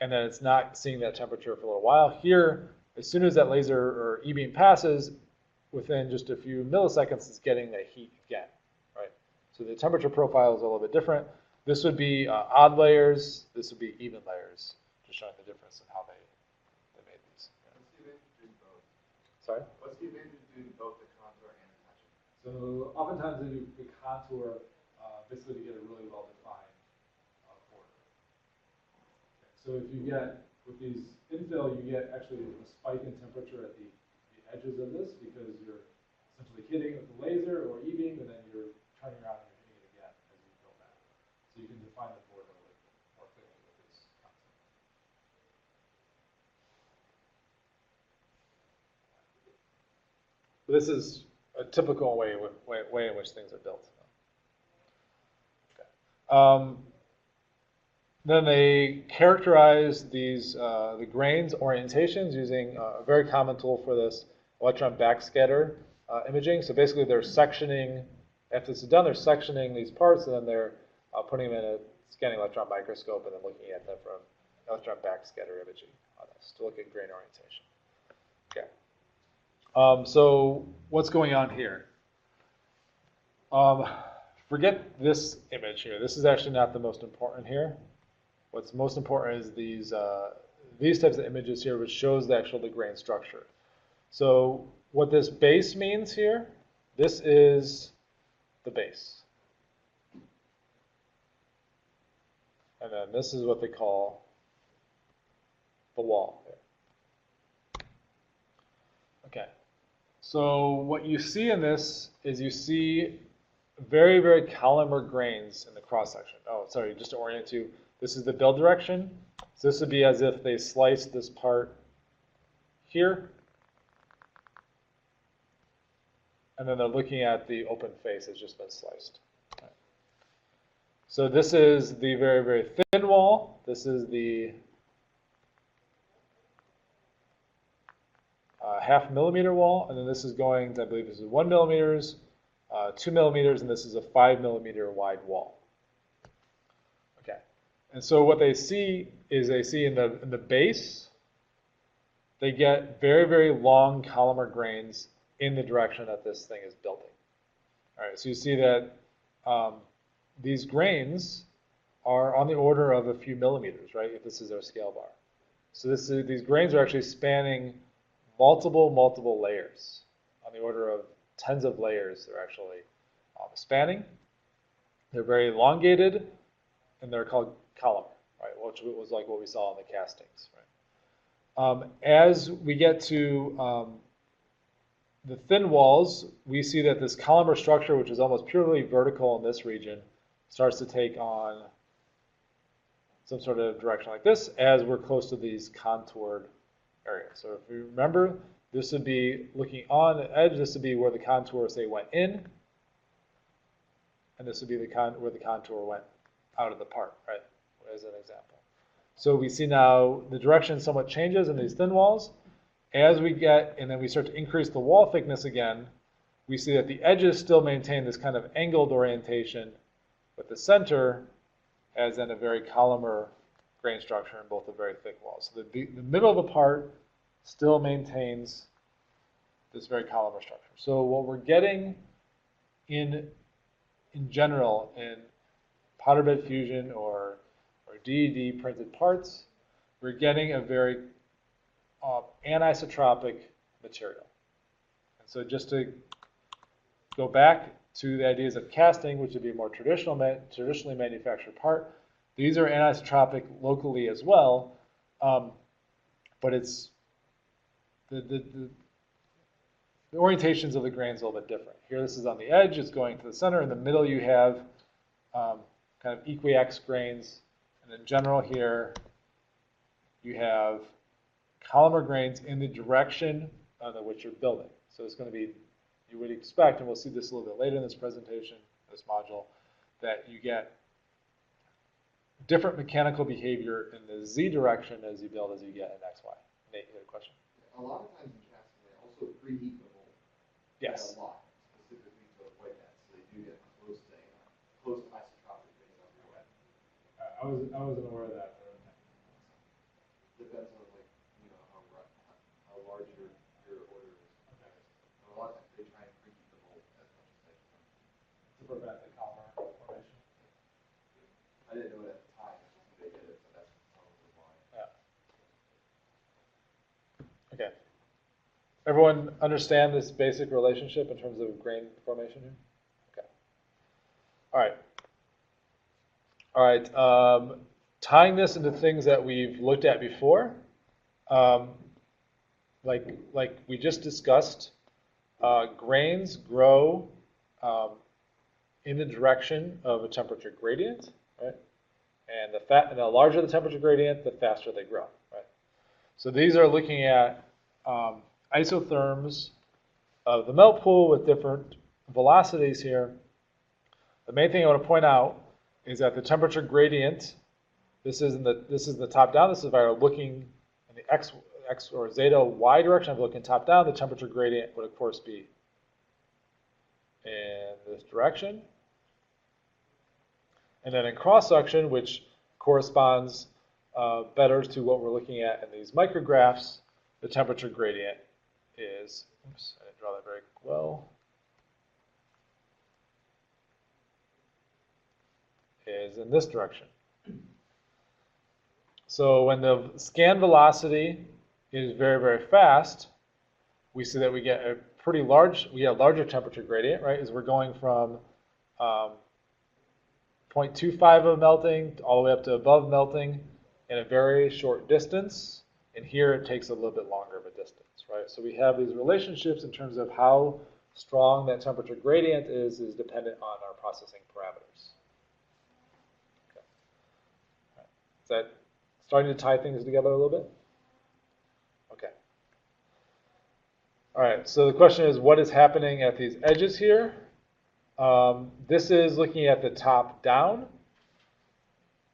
and then it's not seeing that temperature for a little while. Here, as soon as that laser or E-beam passes, within just a few milliseconds, it's getting that heat again, right? So the temperature profile is a little bit different. This would be odd layers. This would be even layers, just showing the difference in how they made these. Yeah. What's the advantage of doing both? Sorry? What's the advantage of doing both the contour and attachment? So oftentimes they do the contour basically to get a really well-defined border. Okay. So if you get, with these infill, you get actually a spike in temperature at the edges of this because you're essentially hitting with the laser or E-beam and then you're turning around and you're hitting it again as you go back. So you can define the border a little more clearly with this concept. So this is a typical way in which things are built. Okay. Then they characterize these the grains orientations using a very common tool for this, electron backscatter imaging. So basically they're sectioning, after this is done, they're sectioning these parts and then they're putting them in a scanning electron microscope and then looking at them from electron backscatter imaging on this to look at grain orientation. Okay. So what's going on here? Forget this image here. This is actually not the most important here. What's most important is these types of images here, which shows the grain structure. So what this base means here, this is the base. And then this is what they call the wall here. Okay. So what you see in this is you see very, very columnar grains in the cross section. Oh, sorry, just to orient you, this is the build direction. So this would be as if they sliced this part here, and then they're looking at the open face that's just been sliced. Right. So this is the very, very thin wall. This is the ½ millimeter wall, and then this is going to, I believe this is 1 millimeters, 2 millimeters, and this is a 5 millimeter wide wall. Okay, and so what they see is they see in the base, they get very, very long columnar grains in the direction that this thing is building. All right, so you see that these grains are on the order of a few millimeters, right, if this is our scale bar. So these grains are actually spanning multiple layers, on the order of tens of layers they're actually spanning. They're very elongated, and they're called columnar, right, which was like what we saw in the castings, right. As we get to the thin walls, we see that this columnar structure, which is almost purely vertical in this region, starts to take on some sort of direction like this as we're close to these contoured areas. So if you remember, this would be looking on the edge, this would be where the contour, say, went in, and this would be where the contour went out of the part, right, as an example. So we see now the direction somewhat changes in these thin walls. As we get, and then we start to increase the wall thickness again, we see that the edges still maintain this kind of angled orientation, but the center has then a very columnar grain structure in both the very thick walls. So the middle of the part still maintains this very columnar structure. So what we're getting in general in powder bed fusion or DED printed parts, we're getting a very anisotropic material. And so just to go back to the ideas of casting, which would be a more traditionally manufactured part, these are anisotropic locally as well, but it's the orientations of the grains a little bit different. Here this is on the edge, it's going to the center. In the middle you have kind of equiax grains, and in general here you have columnar grains in the direction under which you're building. So it's going to be, you would expect, and we'll see this a little bit later in this presentation, this module, that you get different mechanical behavior in the Z direction as you build as you get in XY. Nate, you had a question? A lot of times in casting, they also preheat the mold. Yes. A lot, specifically to avoid that, so they do get close to isotropic things on your way. I wasn't aware of that. Depends on how large your order is. Okay. A lot of times they try and preheat the mold as much as they can. To prevent the columnar formation. I didn't know it at the time, I just knew they did it, so that's probably why. Yeah. Okay. Everyone understand this basic relationship in terms of grain formation here? Okay. All right. All right. Tying this into things that we've looked at before, like we just discussed, grains grow in the direction of a temperature gradient, right? And the larger the temperature gradient, the faster they grow, right? So these are looking at isotherms of the melt pool with different velocities here. The main thing I want to point out is that the temperature gradient, this is the top down. This is if I were looking in the x or zeta y direction. I'm looking top down. The temperature gradient would of course be in this direction. And then in cross section, which corresponds better to what we're looking at in these micrographs, the temperature gradient is, oops, I didn't draw that very well, is in this direction. So when the scan velocity is very, very fast, we see that we get a pretty large, larger temperature gradient, right? As we're going from 0.25 of melting all the way up to above melting in a very short distance. And here it takes a little bit longer of a distance, right? So we have these relationships in terms of how strong that temperature gradient is dependent on our processing parameters. Okay. All right. Is that starting to tie things together a little bit? Okay. All right, so the question is, what is happening at these edges here? This is looking at the top down.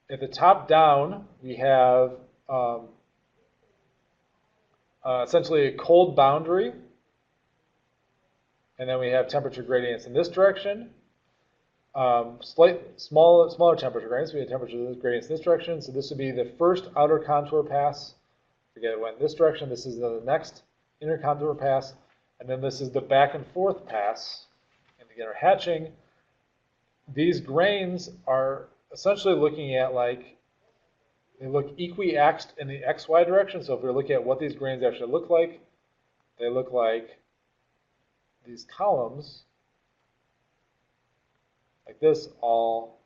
At the top down, we have essentially a cold boundary, and then we have temperature gradients in this direction. Smaller temperature gradients. We have temperature gradients in this direction. So this would be the first outer contour pass. Forget it went in this direction. This is the next inner contour pass, and then this is the back and forth pass. And again, our hatching. These grains are essentially looking at like they look equiaxed in the XY direction. So if we're looking at what these grains actually look like, they look like these columns like this, all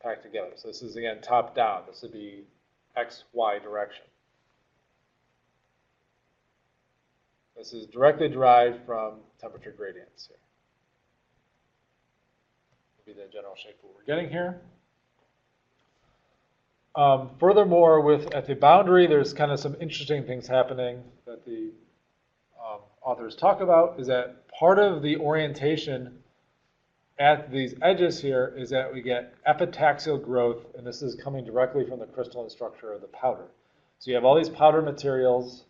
packed together. So this is again top down. This would be XY direction. This is directly derived from temperature gradients here. Would be the general shape of what we're getting here. Furthermore, at the boundary, there's kind of some interesting things happening that the authors talk about, is that part of the orientation at these edges here is that we get epitaxial growth, and this is coming directly from the crystalline structure of the powder. So you have all these powder materials.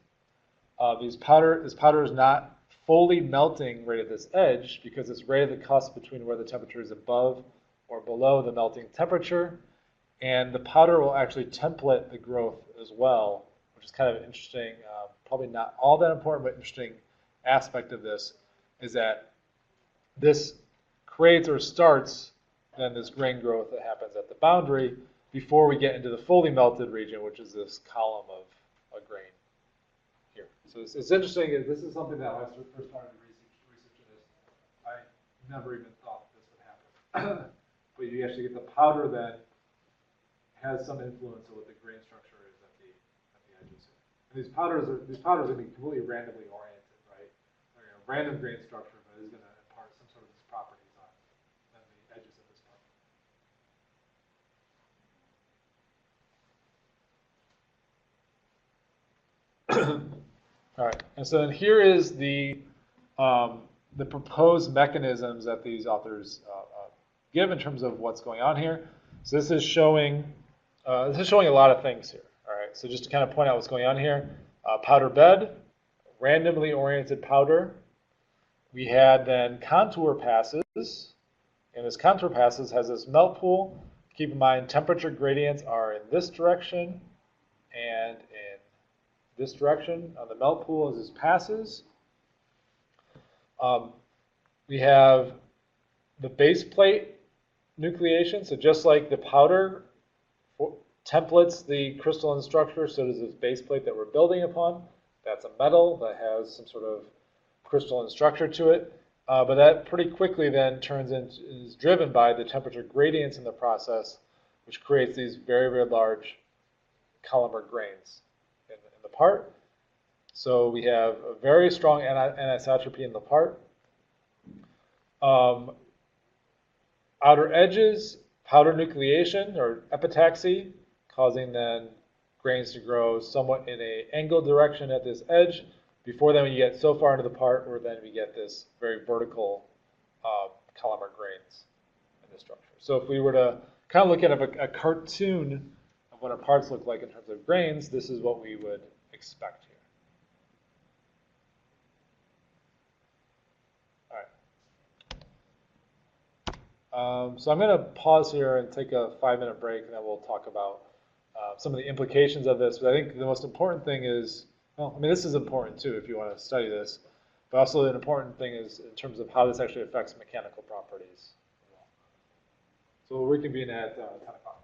This powder is not fully melting right at this edge because it's right at the cusp between where the temperature is above or below the melting temperature. And the powder will actually template the growth as well, which is kind of interesting, probably not all that important, but interesting aspect of this is that this creates or starts then this grain growth that happens at the boundary before we get into the fully melted region, which is this column of a grain here. So it's interesting. This is something that when I first started researching this, I never even thought this would happen. But you actually get the powder that has some influence on what the grain structure is at the edges. And these powders are going to be completely randomly oriented, right? They're a random grain structure, but is going to impart some sort of these properties on the edges of this part. All right, and so then here is the proposed mechanisms that these authors give in terms of what's going on here. So this is showing a lot of things here. All right, so just to kind of point out what's going on here, powder bed, randomly oriented powder. We had then contour passes, and this contour passes has this melt pool. Keep in mind temperature gradients are in this direction and in this direction on the melt pool as this passes. We have the base plate nucleation, so just like the powder templates the crystalline structure, so does this base plate that we're building upon. That's a metal that has some sort of crystalline structure to it, but that pretty quickly then is driven by the temperature gradients in the process, which creates these very, very large columnar grains in the part. So we have a very strong anisotropy in the part. Outer edges, powder nucleation or epitaxy, causing then grains to grow somewhat in an angled direction at this edge. Before then, we get so far into the part where then we get this very vertical columnar grains in the structure. So if we were to kind of look at a cartoon of what our parts look like in terms of grains, this is what we would expect here. All right. So I'm going to pause here and take a 5-minute break, and then we'll talk about some of the implications of this. But I think the most important thing is, well, I mean, this is important too if you want to study this, but also an important thing is in terms of how this actually affects mechanical properties. So we'll reconvene at 10 o'clock.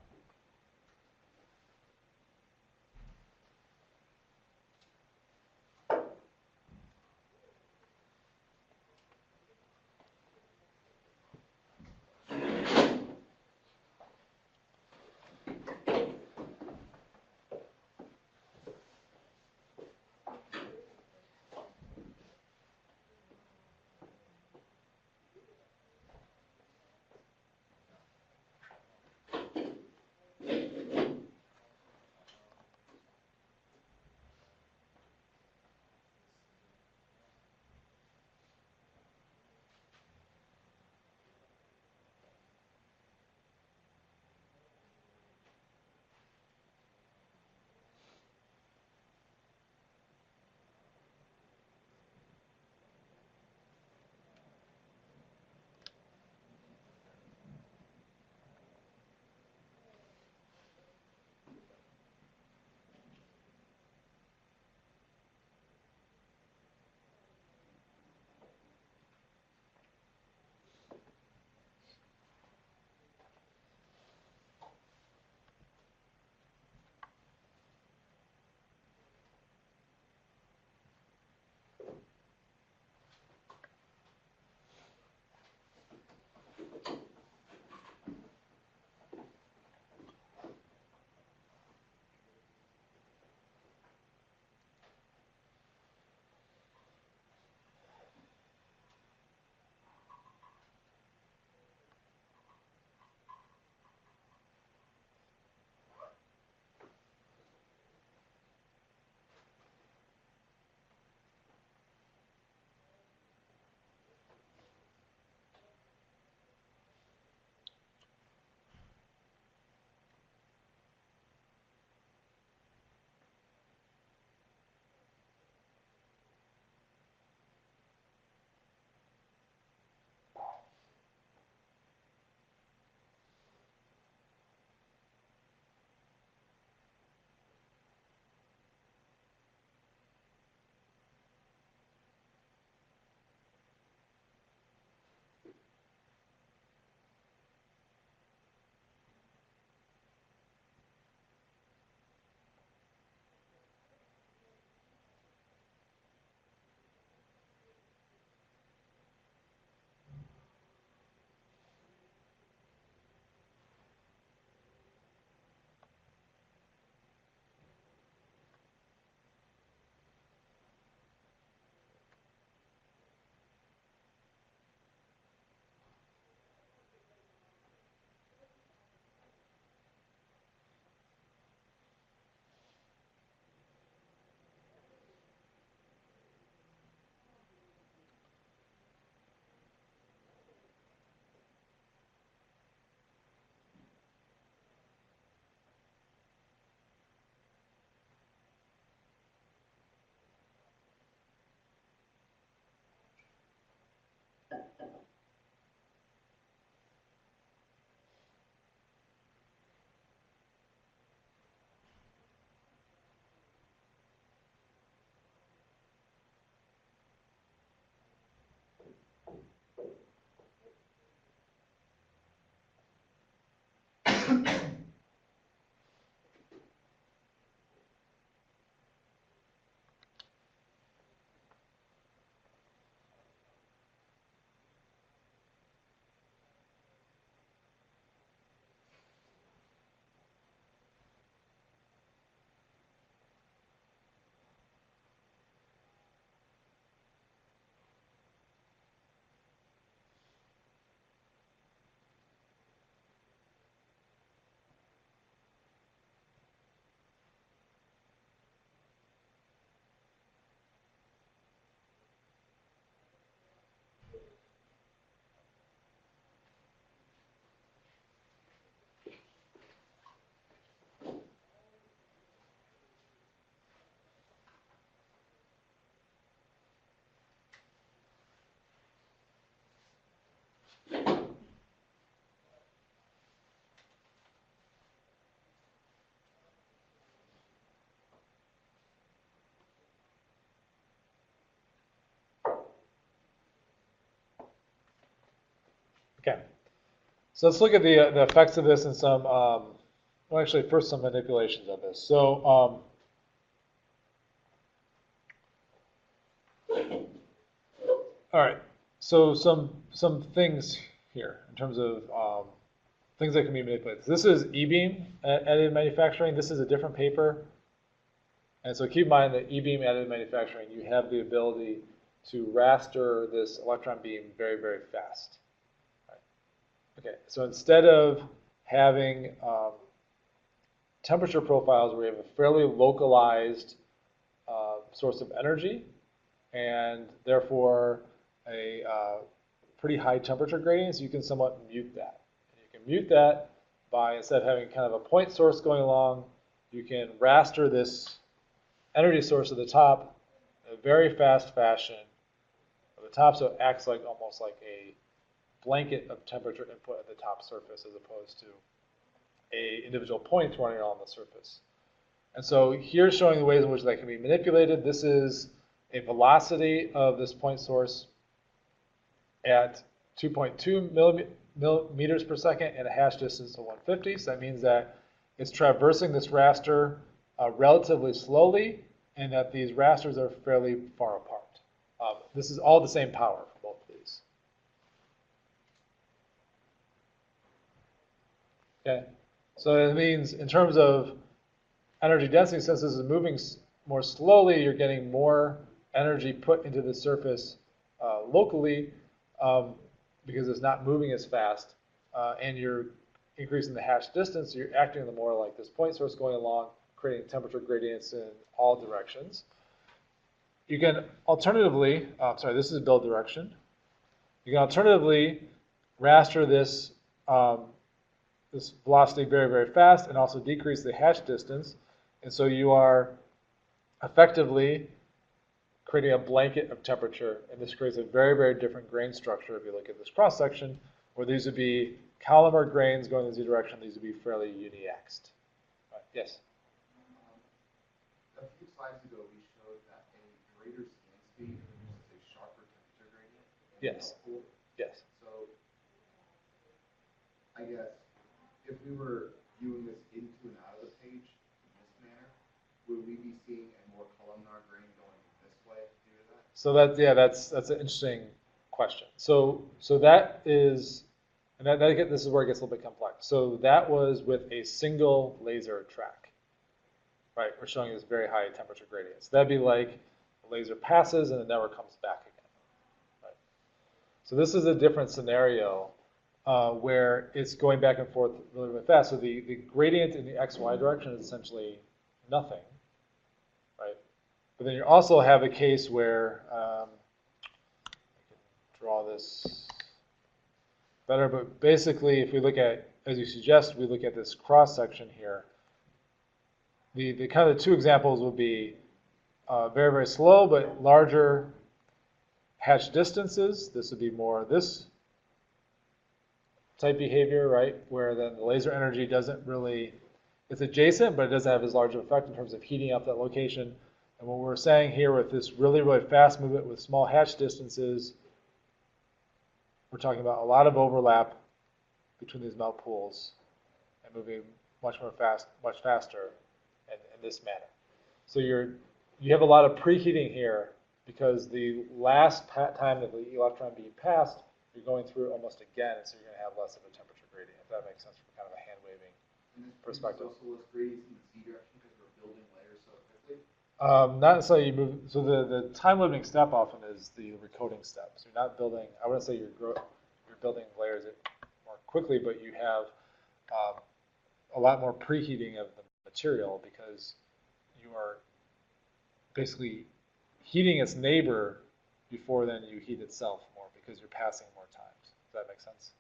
Okay. So let's look at the effects of this and some, well, actually, first some manipulations of this. So, all right. So some things here in terms of things that can be manipulated. This is E-beam additive manufacturing. This is a different paper. And so keep in mind that E-beam additive manufacturing, you have the ability to raster this electron beam very, very fast. Right. Okay, so instead of having temperature profiles where you have a fairly localized source of energy and therefore a pretty high temperature gradients, you can somewhat mute that. And you can mute that by, instead of having kind of a point source going along, you can raster this energy source at the top in a very fast fashion at the top, so it acts like almost like a blanket of temperature input at the top surface as opposed to a individual point running on the surface. And so here's showing the ways in which that can be manipulated. This is a velocity of this point source at 2.2 millimeters per second and a hash distance of 150. So that means that it's traversing this raster relatively slowly, and that these rasters are fairly far apart. This is all the same power for both of these. Okay, so it means in terms of energy density, since this is moving more slowly, you're getting more energy put into the surface locally because it's not moving as fast, and you're increasing the hash distance, you're acting more like this point source going along, creating temperature gradients in all directions. You can alternatively, this is build direction. You can alternatively raster this, this velocity very, very fast and also decrease the hash distance. And so you are effectively creating a blanket of temperature, and this creates a very, very different grain structure if you look at this cross-section, where these would be columnar grains going in the Z direction, these would be fairly uni-axed. Right. Yes? A few slides ago, we showed that a greater scan speed produces a sharper temperature gradient. Yes. Yes. So, I guess, if we were viewing this into and out of the page in this manner, would we be seeing a more columnar grain going this way due to that? So that's, yeah, that's an interesting question. So that is, and this is where it gets a little bit complex. So that was with a single laser track, right? We're showing this very high temperature gradients. That'd be like the laser passes and it never comes back again, right? So this is a different scenario where it's going back and forth really, really fast. So the gradient in the XY direction is essentially nothing, right? But then you also have a case where, I can draw this better, but basically if we look at, as you suggest, we look at this cross section here, the kind of the two examples would be very, very slow but larger hatch distances. This would be more this type behavior, right? Where then the laser energy doesn't really, it's adjacent, but it doesn't have as large of an effect in terms of heating up that location. And what we're saying here with this really, really fast movement with small hatch distances, we're talking about a lot of overlap between these melt pools and moving much faster in this manner. So you have a lot of preheating here because the last time that the electron beam passed, you're going through it almost again, so you're going to have less of a temperature gradient, if that makes sense from kind of a hand-waving perspective. Also less gradients in the Z direction because we're building layers so quickly. Not necessarily you move, so the time-limiting step often is the recoding step. So you're not building, I wouldn't say you're building layers more quickly, but you have a lot more preheating of the material because you are basically heating its neighbor before then you heat itself more because you're passing more times. Does that make sense?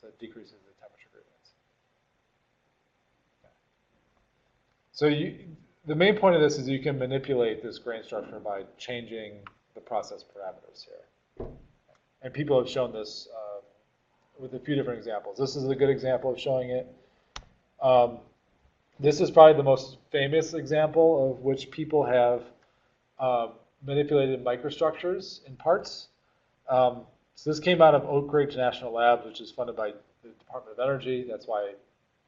So it decreases the temperature gradients. Okay. So the main point of this is you can manipulate this grain structure by changing the process parameters here. And people have shown this with a few different examples. This is a good example of showing it. This is probably the most famous example of which people have manipulated microstructures in parts. So this came out of Oak Ridge National Labs, which is funded by the Department of Energy. That's why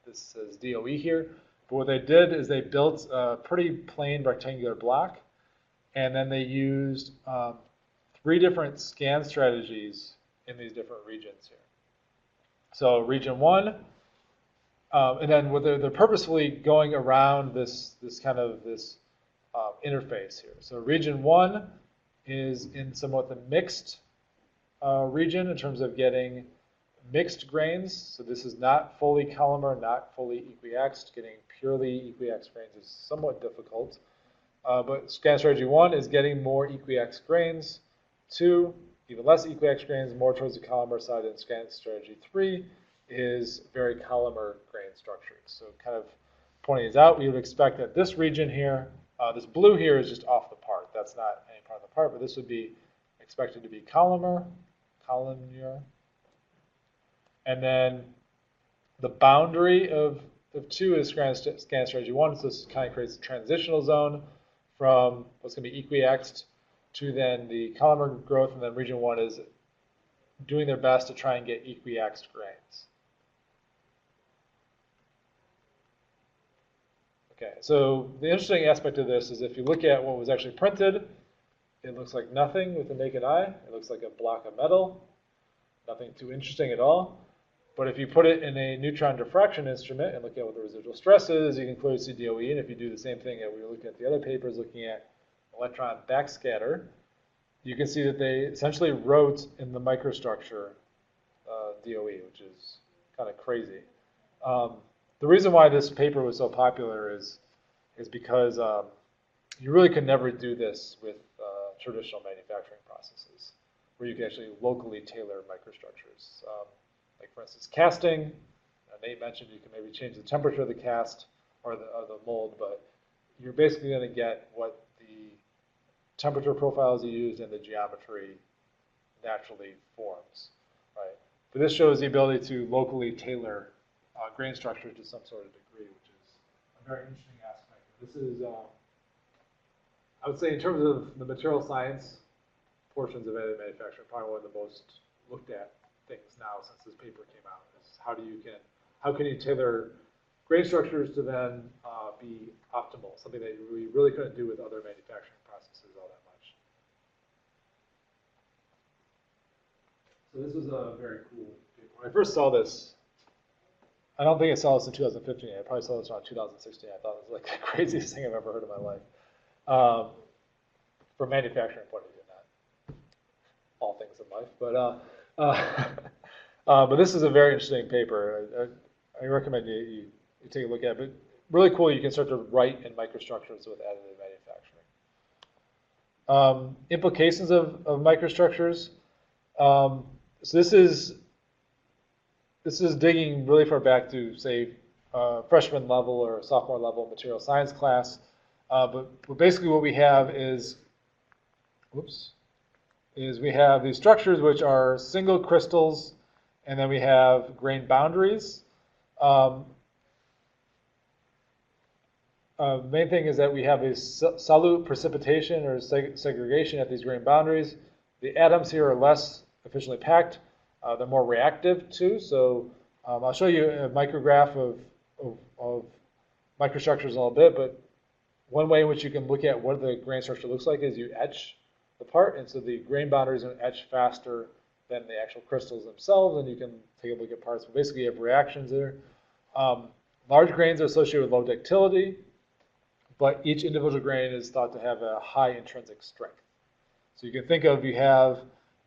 this says DOE here. But what they did is they built a pretty plain rectangular block, and then they used 3 different scan strategies in these different regions here. So region 1, and then what they're purposefully going around this interface here. So region 1 is in somewhat the mixed region in terms of getting mixed grains. So this is not fully columnar, not fully equiaxed. Getting purely equiaxed grains is somewhat difficult. But scan strategy 1 is getting more equiaxed grains. 2, even less equiaxed grains, more towards the columnar side. And scan strategy 3 is very columnar grain structures. So kind of pointing these out, we would expect that this region here, this blue here is just off the part. That's not any part of the part, but this would be expected to be columnar. And then the boundary of 2 is scan strategy 1, so this kind of creates a transitional zone from what's going to be equiaxed to then the columnar growth, and then region 1 is doing their best to try and get equiaxed grains. Okay, so the interesting aspect of this is if you look at what was actually printed, it looks like nothing with the naked eye. It looks like a block of metal, nothing too interesting at all. But if you put it in a neutron diffraction instrument and look at what the residual stress is, you can clearly see DOE. And if you do the same thing that we were looking at the other papers, looking at electron backscatter, you can see that they essentially wrote in the microstructure DOE, which is kind of crazy. The reason why this paper was so popular is because you really could never do this with traditional manufacturing processes, where you can actually locally tailor microstructures. Like for instance, casting. Nate mentioned you can maybe change the temperature of the cast or the mold, but you're basically going to get what the temperature profiles you used and the geometry naturally forms, right? But this shows the ability to locally tailor grain structure to some sort of degree, which is a very interesting aspect. This is, I would say, in terms of the material science portions of additive manufacturing, probably one of the most looked at things now since this paper came out. Is how can you tailor grain structures to then be optimal? Something that we really couldn't do with other manufacturing processes all that much. So this was a very cool paper. When I first saw this, I don't think I saw this in 2015. I probably saw this around 2016. I thought it was like the craziest thing I've ever heard in my life. From manufacturing point of view, not all things in life, but this is a very interesting paper. I recommend you take a look at it. But really cool, you can start to write in microstructures with additive manufacturing. Implications of microstructures. So this is digging really far back to, say, freshman level or sophomore level material science class. But basically what we have is we have these structures which are single crystals, and then we have grain boundaries. Main thing is that we have a solute precipitation or segregation at these grain boundaries. The atoms here are less efficiently packed. They're more reactive too. So I'll show you a micrograph of microstructures in a little bit, but one way in which you can look at what the grain structure looks like is you etch the part, and so the grain boundaries are etched faster than the actual crystals themselves, and you can take a look at parts. But basically, you have reactions there. Large grains are associated with low ductility, but each individual grain is thought to have a high intrinsic strength. So you can think of, you have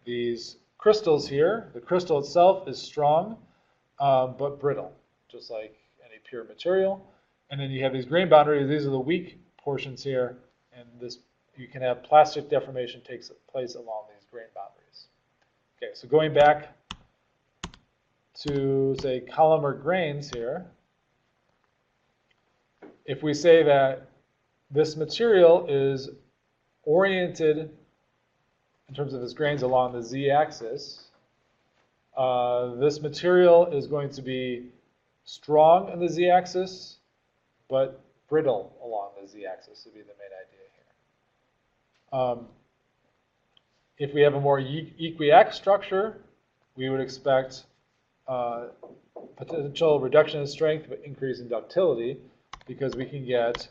these crystals here. The crystal itself is strong, but brittle, just like any pure material. And then you have these grain boundaries. These are the weak portions here, and this you can have plastic deformation takes place along these grain boundaries. Okay, so going back to, say, columnar grains here, if we say that this material is oriented in terms of its grains along the z-axis, this material is going to be strong on the z-axis, but brittle along the z-axis would be the main idea here. if we have a more equiax structure, we would expect potential reduction in strength but increase in ductility, because we can get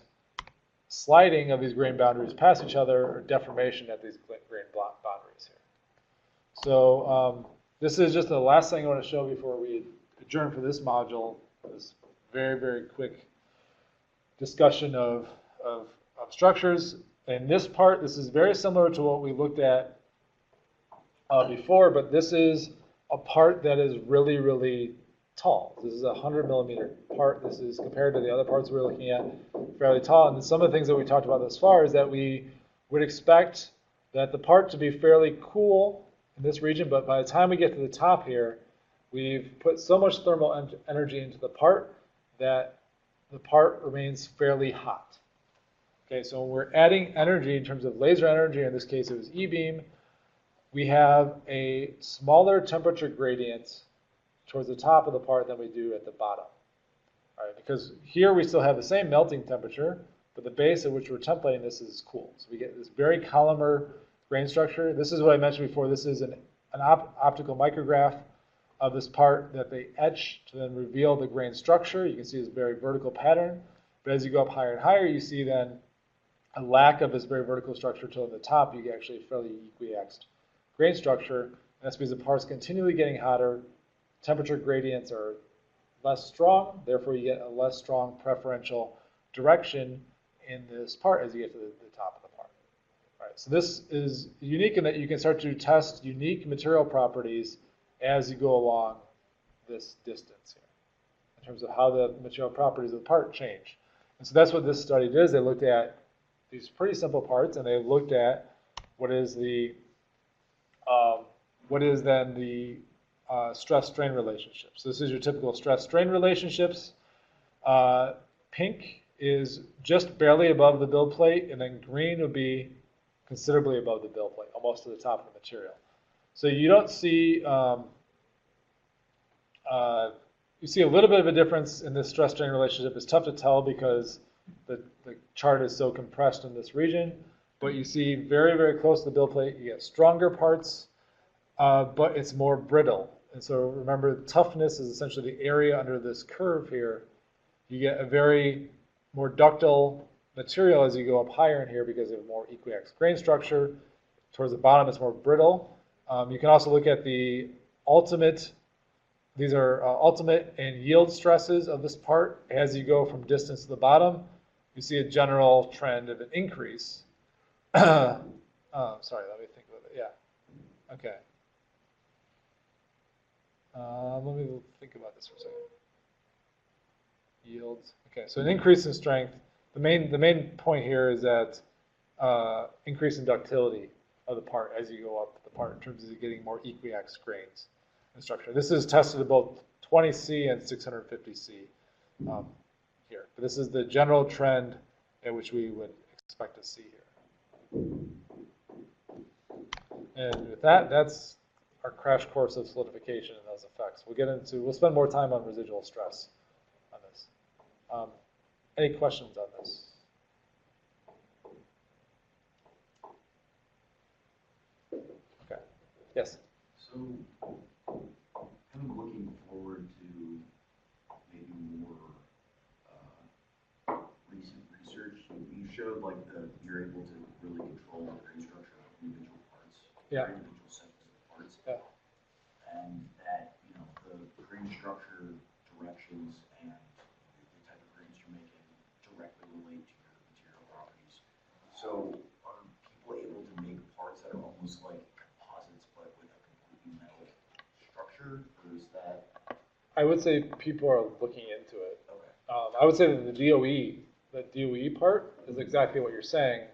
sliding of these grain boundaries past each other or deformation at these grain boundaries here. So this is just the last thing I want to show before we adjourn for this module. This very, very quick discussion of structures. And this part, this is very similar to what we looked at before, but this is a part that is really, really tall. This is a 100 millimeter part. This is, compared to the other parts we're looking at, fairly tall. And some of the things that we talked about thus far is that we would expect that the part to be fairly cool in this region, but by the time we get to the top here, we've put so much thermal energy into the part that the part remains fairly hot. Okay, so when we're adding energy in terms of laser energy, in this case it was E-beam, we have a smaller temperature gradient towards the top of the part than we do at the bottom. All right, because here we still have the same melting temperature, but the base at which we're templating this is cool. So we get this very columnar grain structure. This is what I mentioned before. This is an optical micrograph of this part that they etch to then reveal the grain structure. You can see this very vertical pattern, but as you go up higher and higher, you see then a lack of this very vertical structure till at the top you get actually a fairly equiaxed grain structure. And that's because the part's continually getting hotter, temperature gradients are less strong, therefore you get a less strong preferential direction in this part as you get to the top of the part. All right, so this is unique in that you can start to test unique material properties as you go along this distance here, in terms of how the material properties of the part change. And so that's what this study did. They looked at these pretty simple parts, and they looked at what is then the stress-strain relationship. So this is your typical stress-strain relationships. Pink is just barely above the build plate, and then green would be considerably above the build plate, almost to the top of the material. So you don't see, you see a little bit of a difference in this stress-strain relationship. It's tough to tell because the chart is so compressed in this region, but you see very, very close to the build plate, you get stronger parts, but it's more brittle. And so remember, toughness is essentially the area under this curve here. You get a very more ductile material as you go up higher in here because of more equiax grain structure. Towards the bottom, it's more brittle. You can also look at the ultimate, these are ultimate and yield stresses of this part. As you go from distance to the bottom, you see a general trend of an increase. Sorry, let me think about it. Yeah, okay. Let me think about this for a second. Yields. Okay, so an increase in strength. The main point here is that increase in ductility of the part as you go up the part in terms of getting more equiax grains in structure. This is tested at both 20C and 650C here. But this is the general trend at which we would expect to see here. And with that, that's our crash course of solidification and those effects. We'll spend more time on residual stress on this. Any questions on this? Okay. Yes? So, kind of looking forward to maybe more recent research, you showed like you're able to really control the grain structure of individual parts, yeah, individual sections of parts, yeah, and that the grain structure directions and the type of grains you're making directly relate to your material properties. So, are people able to make parts that are almost like composites, but with a completely metal structure, or is that? I would say people are looking into it. Okay. I would say that the DOE part is exactly what you're saying.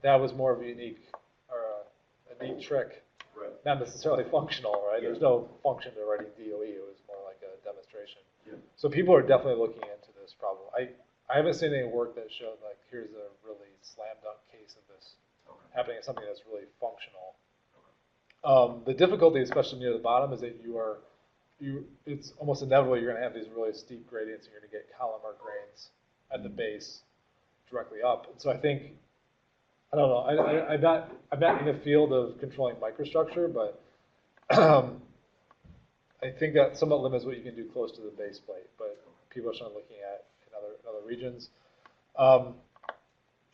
That was more of a unique or a neat trick, Right. not necessarily functional, right? Yeah. There's no function to writing DOE. It was more like a demonstration. Yeah. So people are definitely looking into this problem. I haven't seen any work that showed like here's a really slam dunk case of this happening as something that's really functional. The difficulty, especially near the bottom, is that it's almost inevitable you're going to have these really steep gradients and you're going to get columnar grains at the base directly up. And so I think I don't know, I'm not in the field of controlling microstructure, but I think that somewhat limits what you can do close to the base plate, but people are starting looking at in other regions.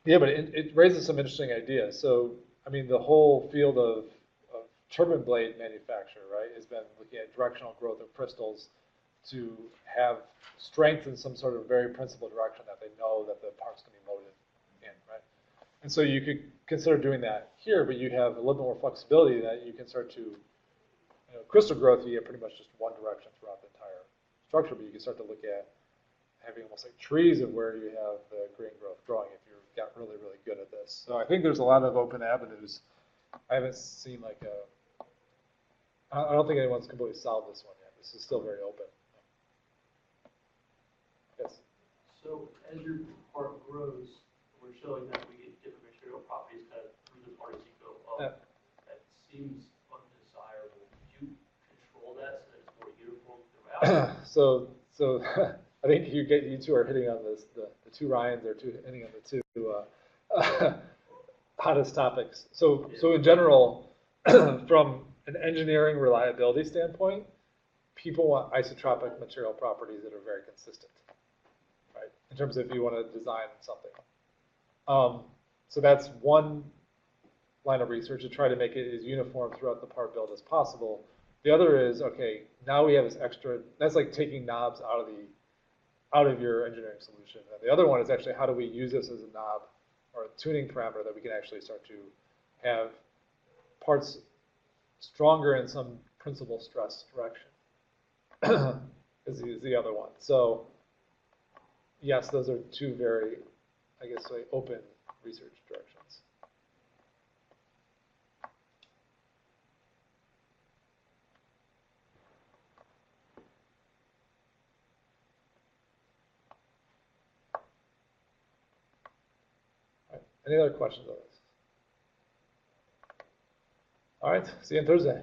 Yeah, but it raises some interesting ideas. So, I mean, the whole field of turbine blade manufacture, right, has been looking at directional growth of crystals to have strength in some sort of very principal direction that they know that the parts can be molded in, right? And so you could consider doing that here, but you have a little bit more flexibility that you can start to, crystal growth, you get pretty much just one direction throughout the entire structure, but you can start to look at having almost like trees of where you have the grain growth growing if you got really, really good at this. So I think there's a lot of open avenues. I haven't seen like I don't think anyone's completely solved this one yet. This is still very open. Yes. So as your part grows, we're showing that we get different material properties kind of through the part as you go up. Yeah. That seems undesirable. Could you control that so that it's more uniform throughout? So I think you two are hitting on this. The two Ryans are hitting on the two hottest topics. So in general, from an engineering reliability standpoint, people want isotropic material properties that are very consistent, right? In terms of if you want to design something. So that's one line of research to try to make it as uniform throughout the part build as possible. The other is, okay, now we have this extra, that's like taking knobs out of your engineering solution. And the other one is actually how do we use this as a knob or a tuning parameter that we can actually start to have parts stronger in some principal stress direction is the other one. So yes, those are two very, I guess, like open research directions. All right. Any other questions on this? All right, see you on Thursday.